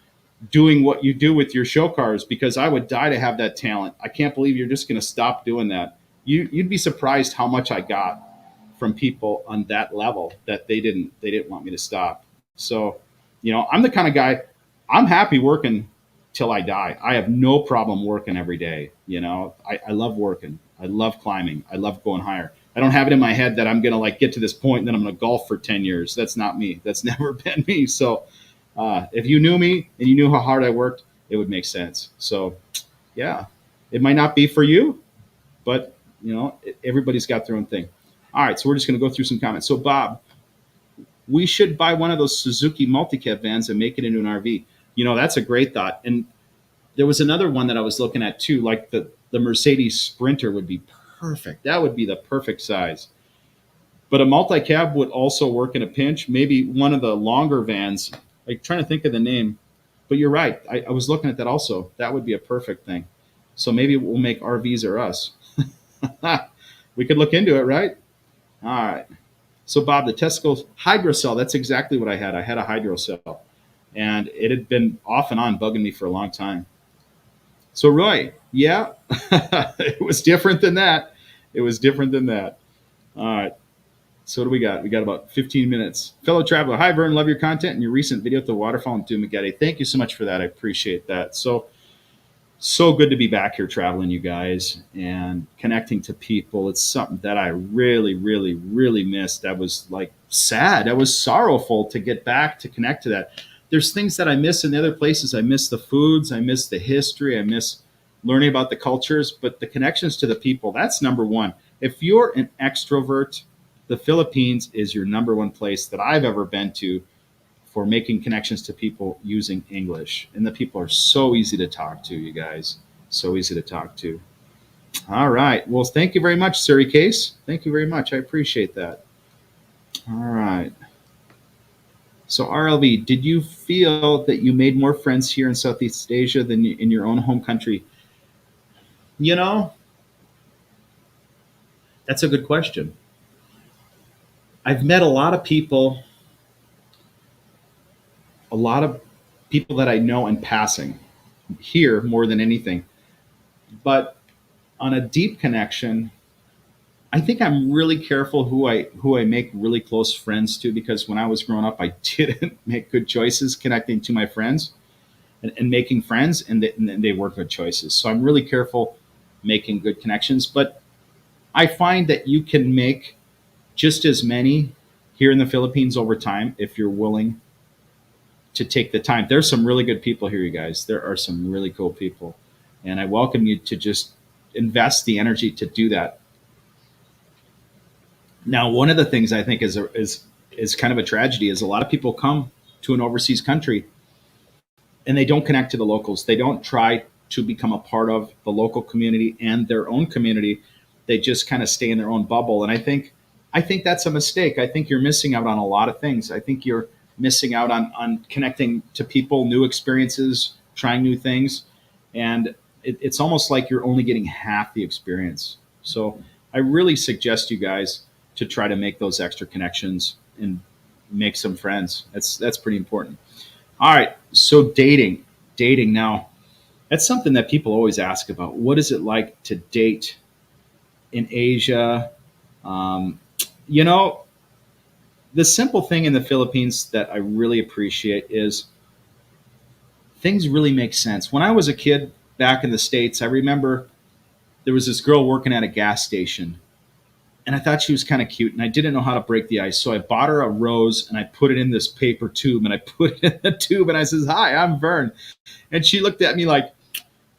doing what you do with your show cars because I would die to have that talent. I can't believe you're just going to stop doing that. You'd be surprised how much I got from people on that level that they didn't want me to stop. So, I'm the kind of guy, I'm happy working till I die. I have no problem working every day. I love working. I love climbing. I love going higher. I don't have it in my head that I'm going to get to this point and then I'm going to golf for 10 years. That's not me. That's never been me. So if you knew me and you knew how hard I worked, it would make sense. So yeah, it might not be for you, but everybody's got their own thing. All right. So we're just going to go through some comments. So Bob, we should buy one of those Suzuki multi-cab vans and make it into an RV. That's a great thought. And there was another one that I was looking at too, like the Mercedes Sprinter would be perfect. That would be the perfect size. But a multi-cab would also work in a pinch. Maybe one of the longer vans, like trying to think of the name. But you're right. I was looking at that also. That would be a perfect thing. So maybe we'll make RVs or us. We could look into it, right? All right. So Bob, the Tesco hydrocell, that's exactly what I had. I had a hydrocell. And it had been off and on bugging me for a long time. So Roy, yeah, it was different than that. It was different than that. All right. So what do we got? We got about 15 minutes. Fellow traveler, hi, Vern. Love your content and your recent video at the waterfall in Dumaguete. Thank you so much for that. I appreciate that. So good to be back here traveling, you guys, and connecting to people. It's something that I really, really, really missed. I was sad. I was sorrowful to get back to connect to that. There's things that I miss in the other places. I miss the foods. I miss the history. I miss learning about the cultures, but the connections to the people, that's number one. If you're an extrovert, the Philippines is your number one place that I've ever been to for making connections to people using English. And the people are so easy to talk to, you guys. So easy to talk to. All right. Well, thank you very much, Surrey Case. Thank you very much. I appreciate that. All right. So RLV, did you feel that you made more friends here in Southeast Asia than in your own home country? That's a good question. I've met a lot of people that I know in passing here more than anything. But on a deep connection, I think I'm really careful who I make really close friends to, because when I was growing up, I didn't make good choices connecting to my friends and making friends, and they were good choices. So I'm really careful making good connections. But I find that you can make just as many here in the Philippines over time if you're willing to take the time. There's some really good people here, you guys. There are some really cool people, and I welcome you to just invest the energy to do that. Now, one of the things I think is kind of a tragedy is a lot of people come to an overseas country and they don't connect to the locals. They don't try to become a part of the local community and their own community. They just kind of stay in their own bubble. And I think that's a mistake. I think you're missing out on a lot of things. I think you're missing out on connecting to people, new experiences, trying new things. And it's almost like you're only getting half the experience. So I really suggest you guys to try to make those extra connections and make some friends. That's pretty important. All right. So dating now, that's something that people always ask about. What is it like to date in Asia? Um, you know, the simple thing in the Philippines that I really appreciate is things really make sense. When I was a kid back in the States, I remember there was this girl working at a gas station, and I thought she was kind of cute, and I didn't know how to break the ice. So I bought her a rose and I put it in this paper tube, and I put it in the tube and I says, "Hi, I'm Vern." And she looked at me like,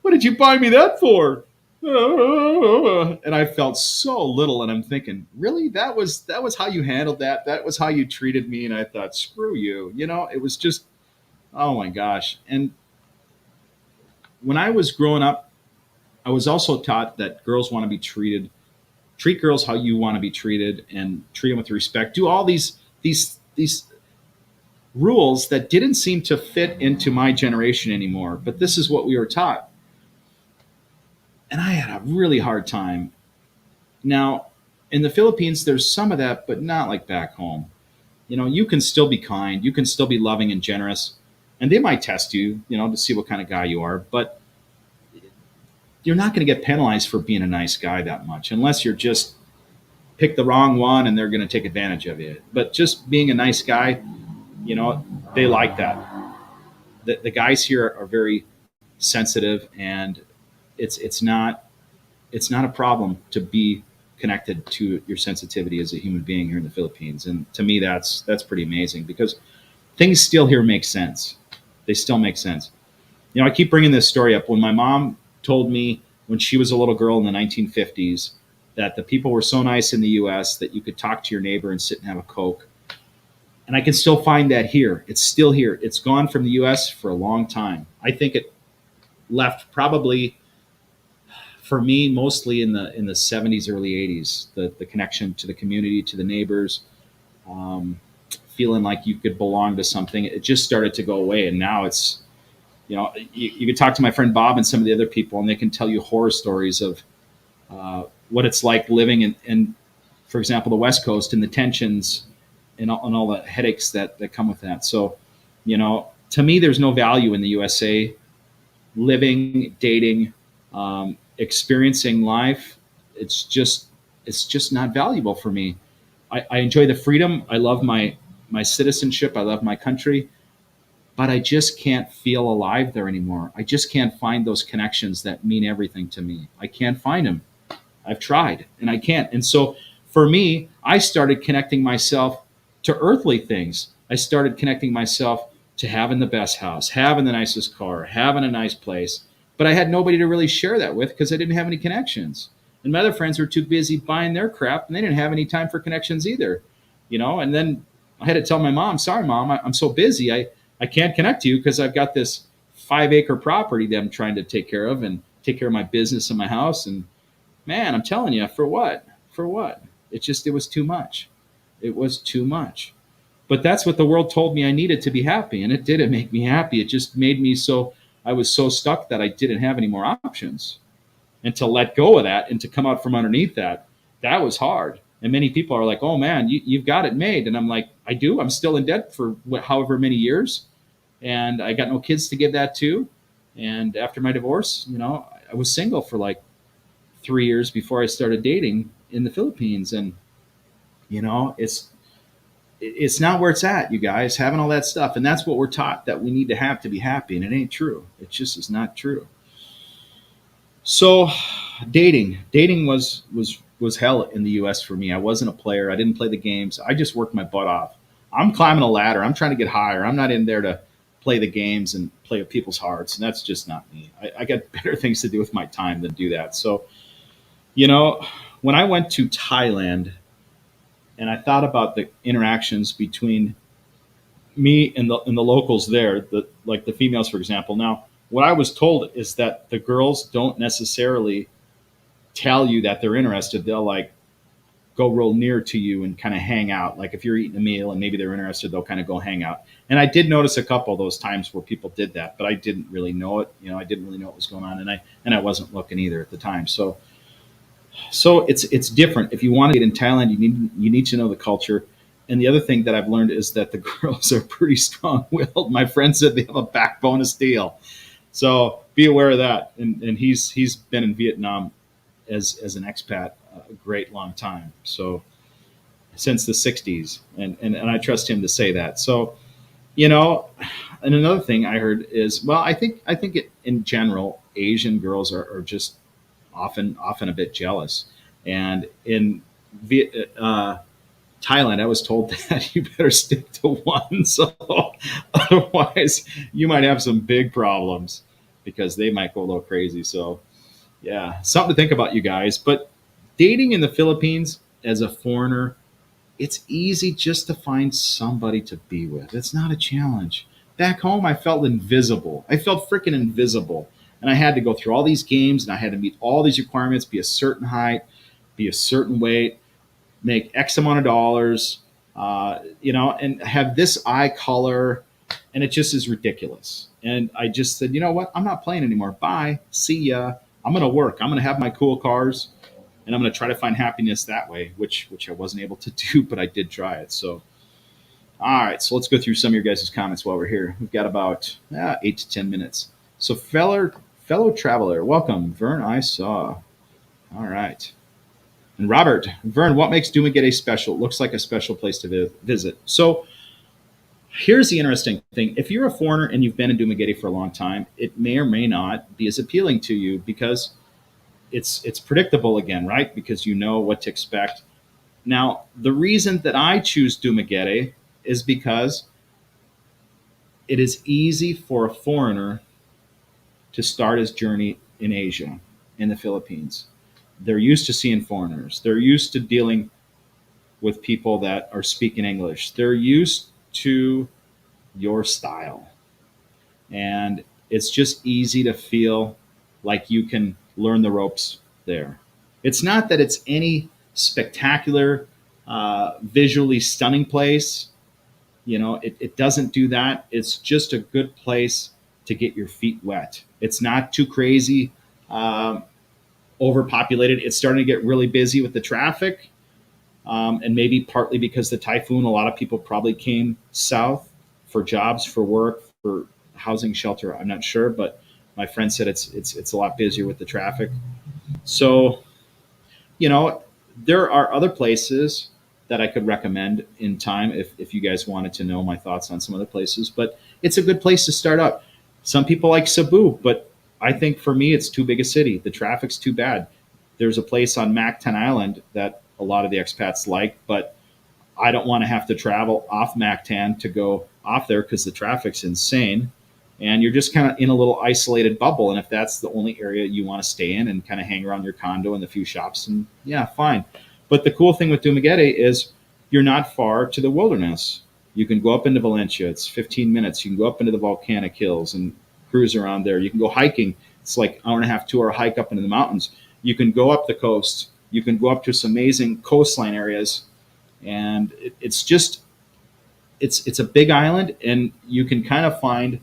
"What did you buy me that for?" And I felt so little, and I'm thinking, really, that was how you handled that? That was how you treated me? And I thought, screw you. It was just, oh my gosh. And when I was growing up, I was also taught that girls want to be treat girls how you want to be treated, and treat them with respect. Do all these rules that didn't seem to fit into my generation anymore. But this is what we were taught. And I had a really hard time. Now, in the Philippines, there's some of that, but not like back home. You can still be kind, you can still be loving and generous, and they might test you, to see what kind of guy you are. But you're not going to get penalized for being a nice guy that much, unless you're just pick the wrong one and they're going to take advantage of you. But just being a nice guy, they like that. The guys here are very sensitive, and it's not a problem to be connected to your sensitivity as a human being here in the Philippines. And to me, that's pretty amazing, because things still here make sense. They still make sense. I keep bringing this story up. When my mom told me when she was a little girl in the 1950s that the people were so nice in the U.S. that you could talk to your neighbor and sit and have a Coke. And I can still find that here. It's still here. It's gone from the U.S. for a long time. I think it left probably, for me, mostly in the 70s, early 80s, the connection to the community, to the neighbors, feeling like you could belong to something. It just started to go away. And now it's, you could talk to my friend Bob and some of the other people, and they can tell you horror stories of what it's like living in, for example, the West Coast, and the tensions and all the headaches that come with that. So, to me, there's no value in the USA living, dating, experiencing life. It's just not valuable for me. I enjoy the freedom. I love my citizenship. I love my country, but I just can't feel alive there anymore. I just can't find those connections that mean everything to me. I can't find them. I've tried and I can't. And so for me, I started connecting myself to earthly things. I started connecting myself to having the best house, having the nicest car, having a nice place. But I had nobody to really share that with, because I didn't have any connections. And my other friends were too busy buying their crap, and they didn't have any time for connections either. And then I had to tell my mom, "Sorry, Mom, I'm so busy. I can't connect to you because I've got this 5-acre property that I'm trying to take care of, and take care of my business and my house." And man, I'm telling you, for what? For what? It was too much. It was too much. But that's what the world told me I needed to be happy. And it didn't make me happy. It just made me I was so stuck that I didn't have any more options. And to let go of that and to come out from underneath that was hard. And many people are like, "Oh man, you've got it made." And I'm like, I do. I'm still in debt for however many years. And I got no kids to give that to. And after my divorce, I was single for like 3 years before I started dating in the Philippines. And, it's not where it's at, you guys, having all that stuff. And that's what we're taught that we need to have to be happy. And it ain't true. It just is not true. So dating was hell in the US for me. I wasn't a player. I didn't play the games. I just worked my butt off. I'm climbing a ladder. I'm trying to get higher. I'm not in there play the games and play with people's hearts, and that's just not me. I got better things to do with my time than do that. So, you know, when I went to Thailand and I thought about the interactions between me and the locals there, the like the females, for example. Now, what I was told is that the girls don't necessarily tell you that they're interested. They'll like go real near to you and kind of hang out. Like if you're eating a meal and maybe they're interested, they'll kind of go hang out. And I did notice a couple of those times where people did that, but I didn't really know it. You know, I didn't really know what was going on, and I wasn't looking either at the time. So it's different. If you want to get in Thailand, you need to know the culture. And the other thing that I've learned is that the girls are pretty strong-willed. My friend said they have a backbone of steel. So be aware of that. And he's been in Vietnam as an expat a great long time. So since the 60s. And I trust him to say that. So, you know, and another thing I heard is, well, I think in general, Asian girls are just often a bit jealous. And in Thailand, I was told that you better stick to one. So otherwise, you might have some big problems because they might go a little crazy. So, yeah, something to think about, you guys. But dating in the Philippines as a foreigner, it's easy just to find somebody to be with. It's not a challenge. Back home, I felt invisible. I felt freaking invisible. And I had to go through all these games and I had to meet all these requirements, be a certain height, be a certain weight, make X amount of dollars, and have this eye color. And it just is ridiculous. And I just said, you know what? I'm not playing anymore. Bye. See ya. I'm going to work. I'm going to have my cool cars and I'm going to try to find happiness that way, which I wasn't able to do, but I did try it. So, all right. So let's go through some of your guys' comments while we're here. We've got about 8 to 10 minutes. So fellow traveler, welcome. Vern, I saw. All right. And Robert, Vern, what makes Dumaguete special? It looks like a special place to visit. So here's the interesting thing. If you're a foreigner and you've been in Dumaguete for a long time, it may or may not be as appealing to you because it's predictable again, right? Because you know what to expect. Now, the reason that I choose Dumaguete is because it is easy for a foreigner to start his journey in Asia, in the Philippines. They're used to seeing foreigners. They're used to dealing with people that are speaking English. They're used to your style. And it's just easy to feel like you can learn the ropes there. It's not that it's any spectacular, visually stunning place. You know, it doesn't do that. It's just a good place to get your feet wet. It's not too crazy. Overpopulated. It's starting to get really busy with the traffic. And maybe partly because the typhoon, a lot of people probably came south for jobs, for work, for housing, shelter. I'm not sure, but my friend said it's a lot busier with the traffic. So, you know, there are other places that I could recommend in time if you guys wanted to know my thoughts on some other places. But it's a good place to start up. Some people like Cebu, but I think for me, it's too big a city. The traffic's too bad. There's a place on Mactan Island that a lot of the expats like, but I don't want to have to travel off Mactan to go off there because the traffic's insane. And you're just kind of in a little isolated bubble. And if that's the only area you want to stay in and kind of hang around your condo and the few shops, and yeah, fine. But the cool thing with Dumaguete is you're not far to the wilderness. You can go up into Valencia. It's 15 minutes. You can go up into the volcanic hills and cruise around there. You can go hiking. It's like an hour and a half, 2 hour hike up into the mountains. You can go up the coast. You can go up to some amazing coastline areas. And it's a big island, and you can kind of find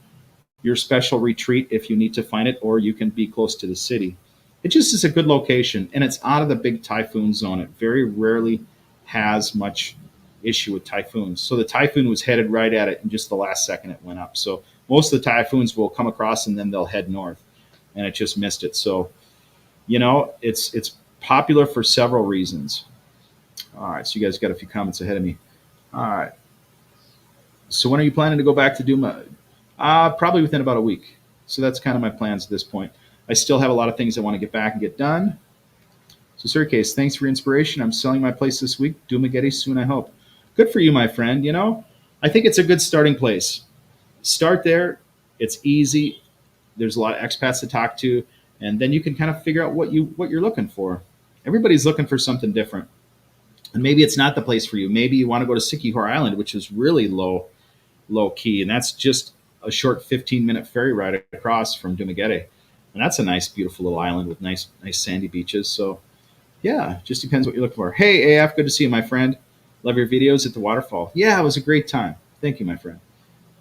your special retreat if you need to find it, or you can be close to the city. It just is a good location, and it's out of the big typhoon zone. It very rarely has much issue with typhoons. So the typhoon was headed right at it, and just the last second it went up. So most of the typhoons will come across and then they'll head north, and it just missed it. So, you know, it's popular for several reasons. All right, so you guys got a few comments ahead of me. All right. So when are you planning to go back to Duma? Probably within about a week. So that's kind of my plans at this point. I still have a lot of things I want to get back and get done. So Sircase, thanks for inspiration. I'm selling my place this week. Dumaguete soon, I hope. Good for you, my friend. You know, I think it's a good starting place. Start there. It's easy. There's a lot of expats to talk to, and then you can kind of figure out what you're looking for. Everybody's looking for something different, and maybe it's not the place for you. Maybe you want to go to Sikihor Island, which is really low key, and that's just a short 15-minute ferry ride across from Dumaguete, and that's a nice, beautiful little island with nice sandy beaches. So yeah, just depends what you're looking for. Hey, AF, good to see you, my friend. Love your videos at the waterfall. Yeah, it was a great time. Thank you, my friend.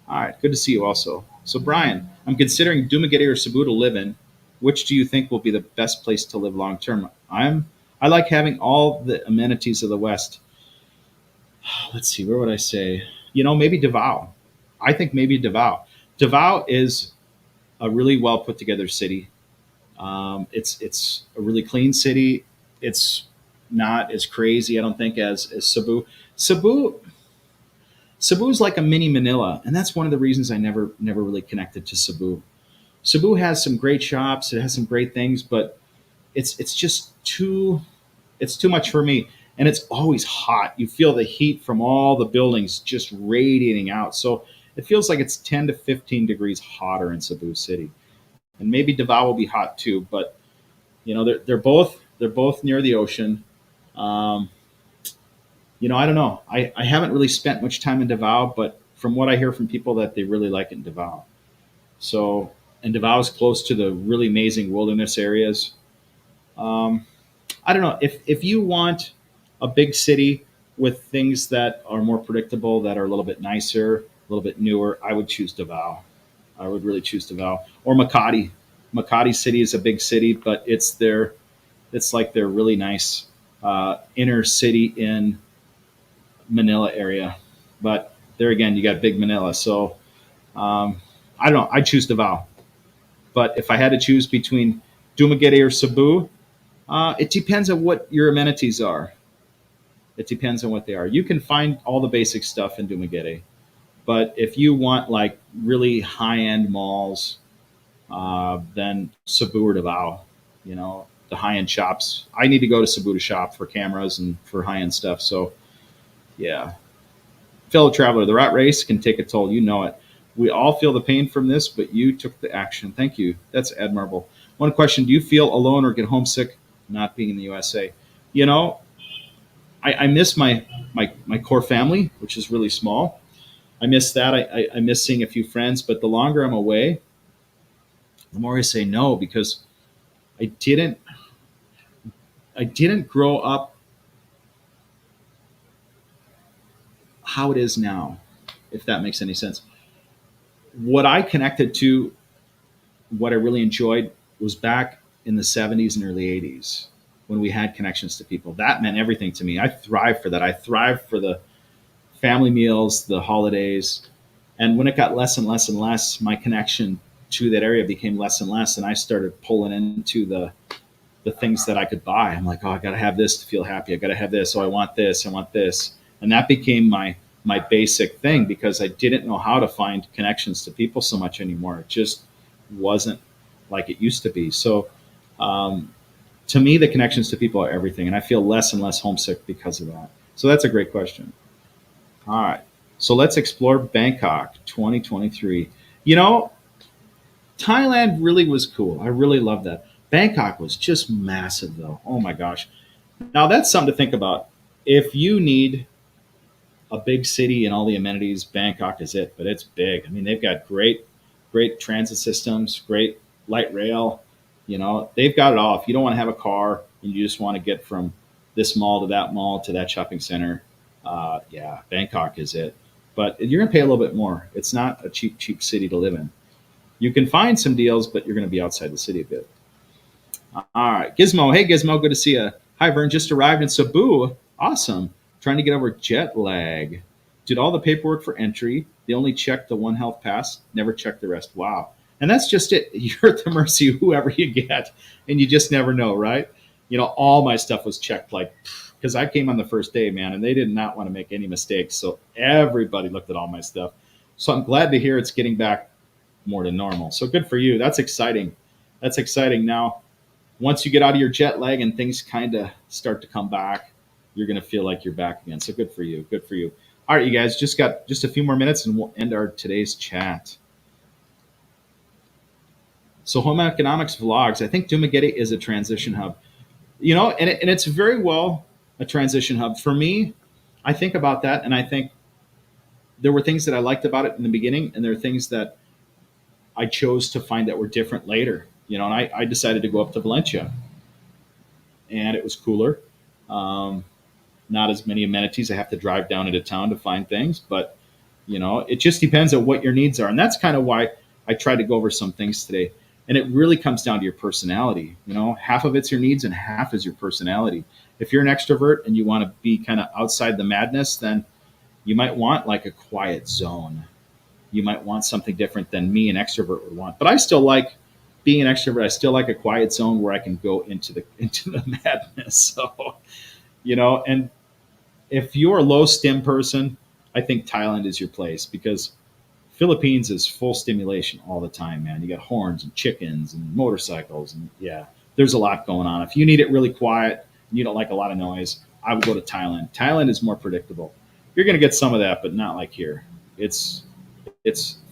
All right, good to see you also. So, Brian, I'm considering Dumaguete or Cebu to live in. Which do you think will be the best place to live long term? I like having all the amenities of the West. Let's see, where would I say? Maybe Davao. I think maybe Davao. Davao is a really well put together city. It's a really clean city. It's not as crazy, I don't think, as Cebu. Cebu Cebu's like a mini Manila, and that's one of the reasons I never really connected to Cebu. Cebu has some great shops, it has some great things, but it's just too much for me. And it's always hot. You feel the heat from all the buildings just radiating out. So it feels like it's 10 to 15 degrees hotter in Cebu City. And maybe Davao will be hot too, but they're both near the ocean. Um, I don't know. I haven't really spent much time in Davao, but from what I hear from people that they really like it in Davao. So, and Davao is close to the really amazing wilderness areas. Um, I don't know if you want a big city with things that are more predictable, that are a little bit nicer, a little bit newer. I would choose Davao. I would really choose Davao or Makati. Makati City is a big city, but it's like their really nice inner city in Manila area. But there again, you got big Manila. So um, I don't know. I choose Davao. But if I had to choose between Dumaguete or Cebu, it depends on what your amenities are. It depends on what they are. You can find all the basic stuff in Dumaguete, but if you want like really high end malls, then Cebu or Davao, the high end shops. I need to go to Cebu to shop for cameras and for high end stuff. So yeah, fellow traveler, the rat race can take a toll. You know it. We all feel the pain from this, but you took the action. Thank you. That's admirable. One question: do you feel alone or get homesick not being in the USA? You know, I miss my core family, which is really small. I miss that. I miss seeing a few friends, but the longer I'm away, the more I say no because I didn't I didn't grow up how it is now, if that makes any sense. What I connected to, what I really enjoyed was back in the 70s and early 80s when we had connections to people. That meant everything to me. I thrive for that. I thrive for the family meals, the holidays. And when it got less and less and less, my connection to that area became less and less. And I started pulling into the things that I could buy. I'm like, oh, I got to have this to feel happy. I got to have this. Oh, I want this. I want this. And that became my basic thing because I didn't know how to find connections to people so much anymore. It just wasn't like it used to be. So um, to me, the connections to people are everything. And I feel less and less homesick because of that. So that's a great question. All right. So let's explore Bangkok 2023. You know, Thailand really was cool. I really loved that. Bangkok was just massive, though. Oh my gosh. Now that's something to think about. If you need a big city and all the amenities, Bangkok is it. But it's big. I mean, they've got great transit systems, great light rail. They've got it all. If you don't want to have a car and you just want to get from this mall to that shopping center, yeah, Bangkok is it. But you're going to pay a little bit more. It's not a cheap city to live in. You can find some deals, but you're going to be outside the city a bit. All right, Gizmo. Hey, Gizmo. Good to see you. Hi, Vern. Just arrived in Cebu. Awesome. Trying to get over jet lag. Did all the paperwork for entry. They only checked the one health pass. Never checked the rest. Wow. And that's just it. You're at the mercy of whoever you get, and you just never know, right? All my stuff was checked like because I came on the first day, man, and they did not want to make any mistakes. So everybody looked at all my stuff. So I'm glad to hear it's getting back more to normal. So good for you. That's exciting. That's exciting. Now, once you get out of your jet lag and things kind of start to come back, you're going to feel like you're back again. So good for you. Good for you. All right, you guys, just got just a few more minutes and we'll end our today's chat. So home economics vlogs. I think Dumaguete is a transition hub. And it's very well a transition hub for me. I think about that, and I think there were things that I liked about it in the beginning, and there are things that I chose to find that were different later. And I decided to go up to Valencia, and it was cooler. Um, Not as many amenities. I have to drive down into town to find things, but it just depends on what your needs are, and that's kind of why I tried to go over some things today. And it really comes down to your personality. Half of it's your needs and half is your personality. If you're an extrovert and you want to be kind of outside the madness, then you might want like a quiet zone. You might want something different than me, an extrovert, would want. But I still like being an extrovert. I still like a quiet zone where I can go into the into the madness. And if you're a low stim person, I think Thailand is your place because Philippines is full stimulation all the time, man. You got horns and chickens and motorcycles, and yeah, there's a lot going on. If you need it really quiet and you don't like a lot of noise, I would go to Thailand. Thailand is more predictable. You're going to get some of that, but not like here. It's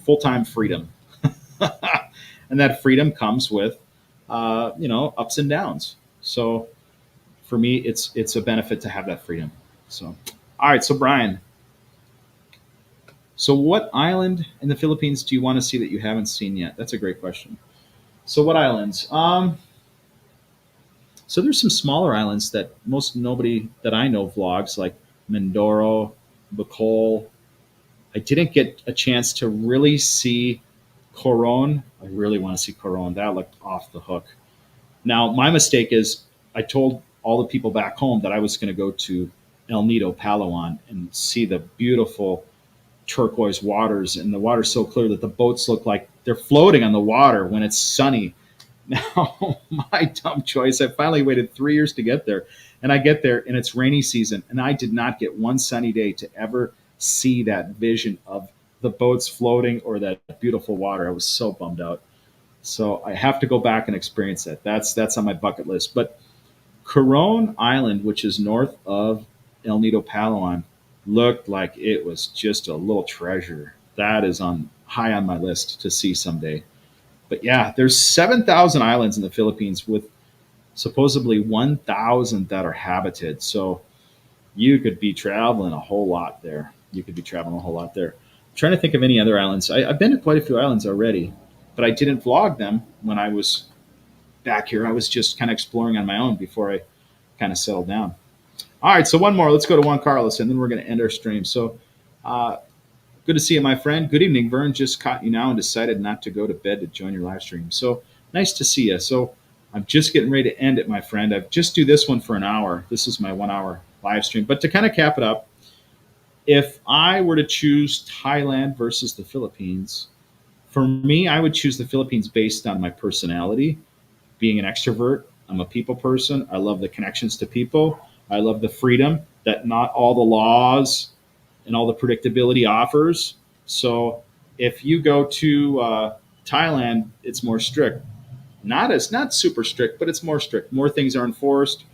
full time freedom, and that freedom comes with ups and downs. So for me, it's a benefit to have that freedom. So, all right. So Brian, so what island in the Philippines do you want to see that you haven't seen yet? That's a great question. So what islands? So there's some smaller islands that most nobody that I know vlogs like Mindoro, Bacol. I didn't get a chance to really see Coron. I really want to see Coron. That looked off the hook. Now, my mistake is I told all the people back home that I was going to go to El Nido, Palawan, and see the beautiful turquoise waters. And the water's so clear that the boats look like they're floating on the water when it's sunny. Now, my dumb choice. I finally waited 3 years to get there. And I get there and it's rainy season. And I did not get one sunny day to ever see that vision of the boats floating or that beautiful water. I was so bummed out. So I have to go back and experience that. That's on my bucket list. But Coron Island, which is north of El Nido Palawan, looked like it was just a little treasure. That is on high on my list to see someday. But yeah, there's 7,000 islands in the Philippines with supposedly 1,000 that are habited. So you could be traveling a whole lot there. You could be traveling a whole lot there. I'm trying to think of any other islands. I've been to quite a few islands already, but I didn't vlog them when I was back here. I was just kind of exploring on my own before I kind of settled down. All right, so one more. Let's go to Juan Carlos, and then we're going to end our stream. So, good to see you, my friend. Good evening, Vern. Just caught you now and decided not to go to bed to join your live stream. So nice to see you. So I'm just getting ready to end it, my friend. I just do this one for an hour. This is my 1 hour live stream. But to kind of cap it up, if I were to choose Thailand versus the Philippines, for me, I would choose the Philippines based on my personality. Being an extrovert, I'm a people person. I love the connections to people. I love the freedom that not all the laws and all the predictability offers. So if you go to Thailand, it's more strict. Not super strict, but it's more strict. More things are enforced.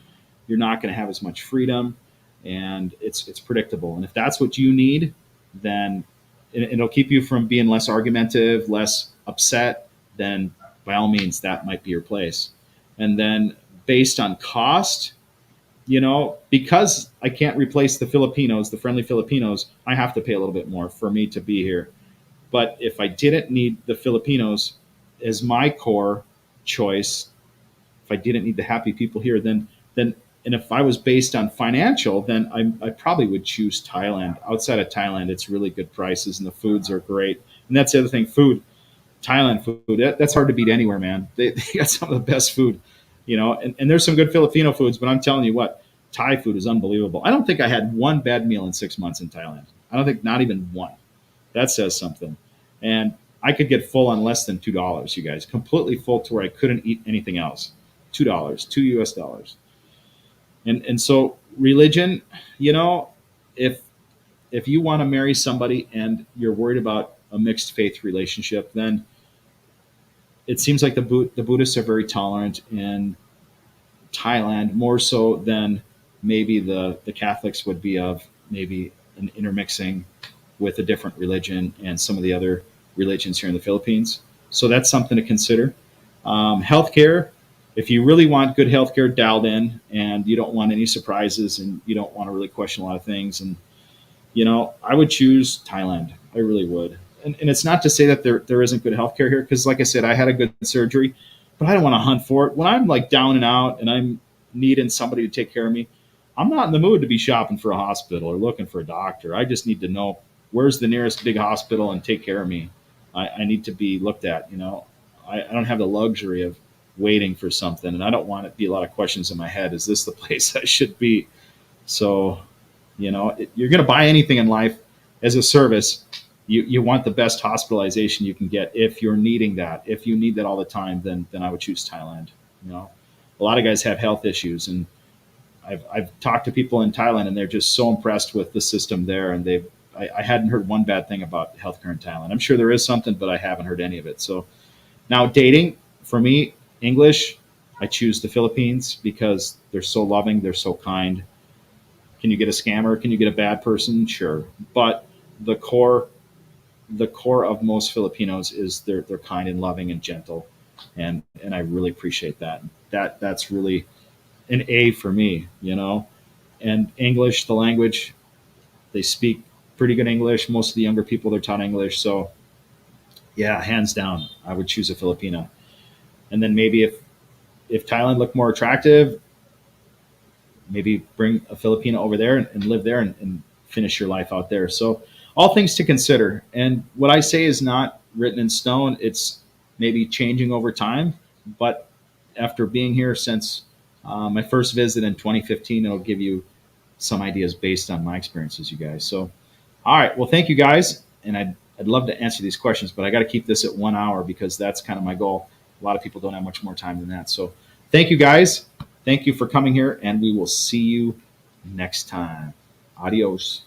You're not going to have as much freedom, and it's predictable. And if that's what you need, then it'll keep you from being less argumentative, less upset. Then by all means, that might be your place. And then based on cost, because I can't replace the Filipinos, the friendly Filipinos, I have to pay a little bit more for me to be here. But if I didn't need the Filipinos as my core choice, if I didn't need the happy people here, then and if I was based on financial, then I probably would choose Thailand. Outside of Thailand, it's really good prices and the foods are great. And that's the other thing, food. Thailand food, that's hard to beat anywhere, man. They got some of the best food, and there's some good Filipino foods, but I'm telling you what, Thai food is unbelievable. I don't think I had one bad meal in 6 months in Thailand. I don't think not even one. That says something. And I could get full on less than $2, you guys, completely full to where I couldn't eat anything else. $2, $2 US. And so religion, if if you want to marry somebody and you're worried about a mixed faith relationship, then it seems like the Buddhists are very tolerant in Thailand, more so than maybe the Catholics would be of maybe an intermixing with a different religion and some of the other religions here in the Philippines. So that's something to consider. Healthcare, if you really want good healthcare dialed in and you don't want any surprises and you don't want to really question a lot of things, and I would choose Thailand. I really would. And it's not to say that there isn't good healthcare here, because like I said, I had a good surgery, but I don't want to hunt for it. When I'm like down and out and I'm needing somebody to take care of me, I'm not in the mood to be shopping for a hospital or looking for a doctor. I just need to know where's the nearest big hospital and take care of me. I need to be looked at. I don't have the luxury of waiting for something, and I don't want it to be a lot of questions in my head. Is this the place I should be? So, you're going to buy anything in life as a service. You want the best hospitalization you can get if you're needing that. If you need that all the time, then I would choose Thailand. A lot of guys have health issues, and I've talked to people in Thailand, and they're just so impressed with the system there. And I hadn't heard one bad thing about healthcare in Thailand. I'm sure there is something, but I haven't heard any of it. So now dating, for me, English, I choose the Philippines because they're so loving, they're so kind. Can you get a scammer? Can you get a bad person? Sure, but the core of most Filipinos is they're kind and loving and gentle, and I really appreciate that. That's really an A for me. And English, the language, they speak pretty good English. Most of the younger people, they're taught English. So yeah, hands down, I would choose a Filipino. And then maybe if Thailand looked more attractive, maybe bring a Filipino over there and live there and finish your life out there. So all things to consider. And what I say is not written in stone. It's maybe changing over time. But after being here since my first visit in 2015, it'll give you some ideas based on my experiences, you guys. So, all right. Well, thank you guys. And I'd love to answer these questions, but I got to keep this at 1 hour because that's kind of my goal. A lot of people don't have much more time than that. So thank you guys. Thank you for coming here, and we will see you next time. Adios.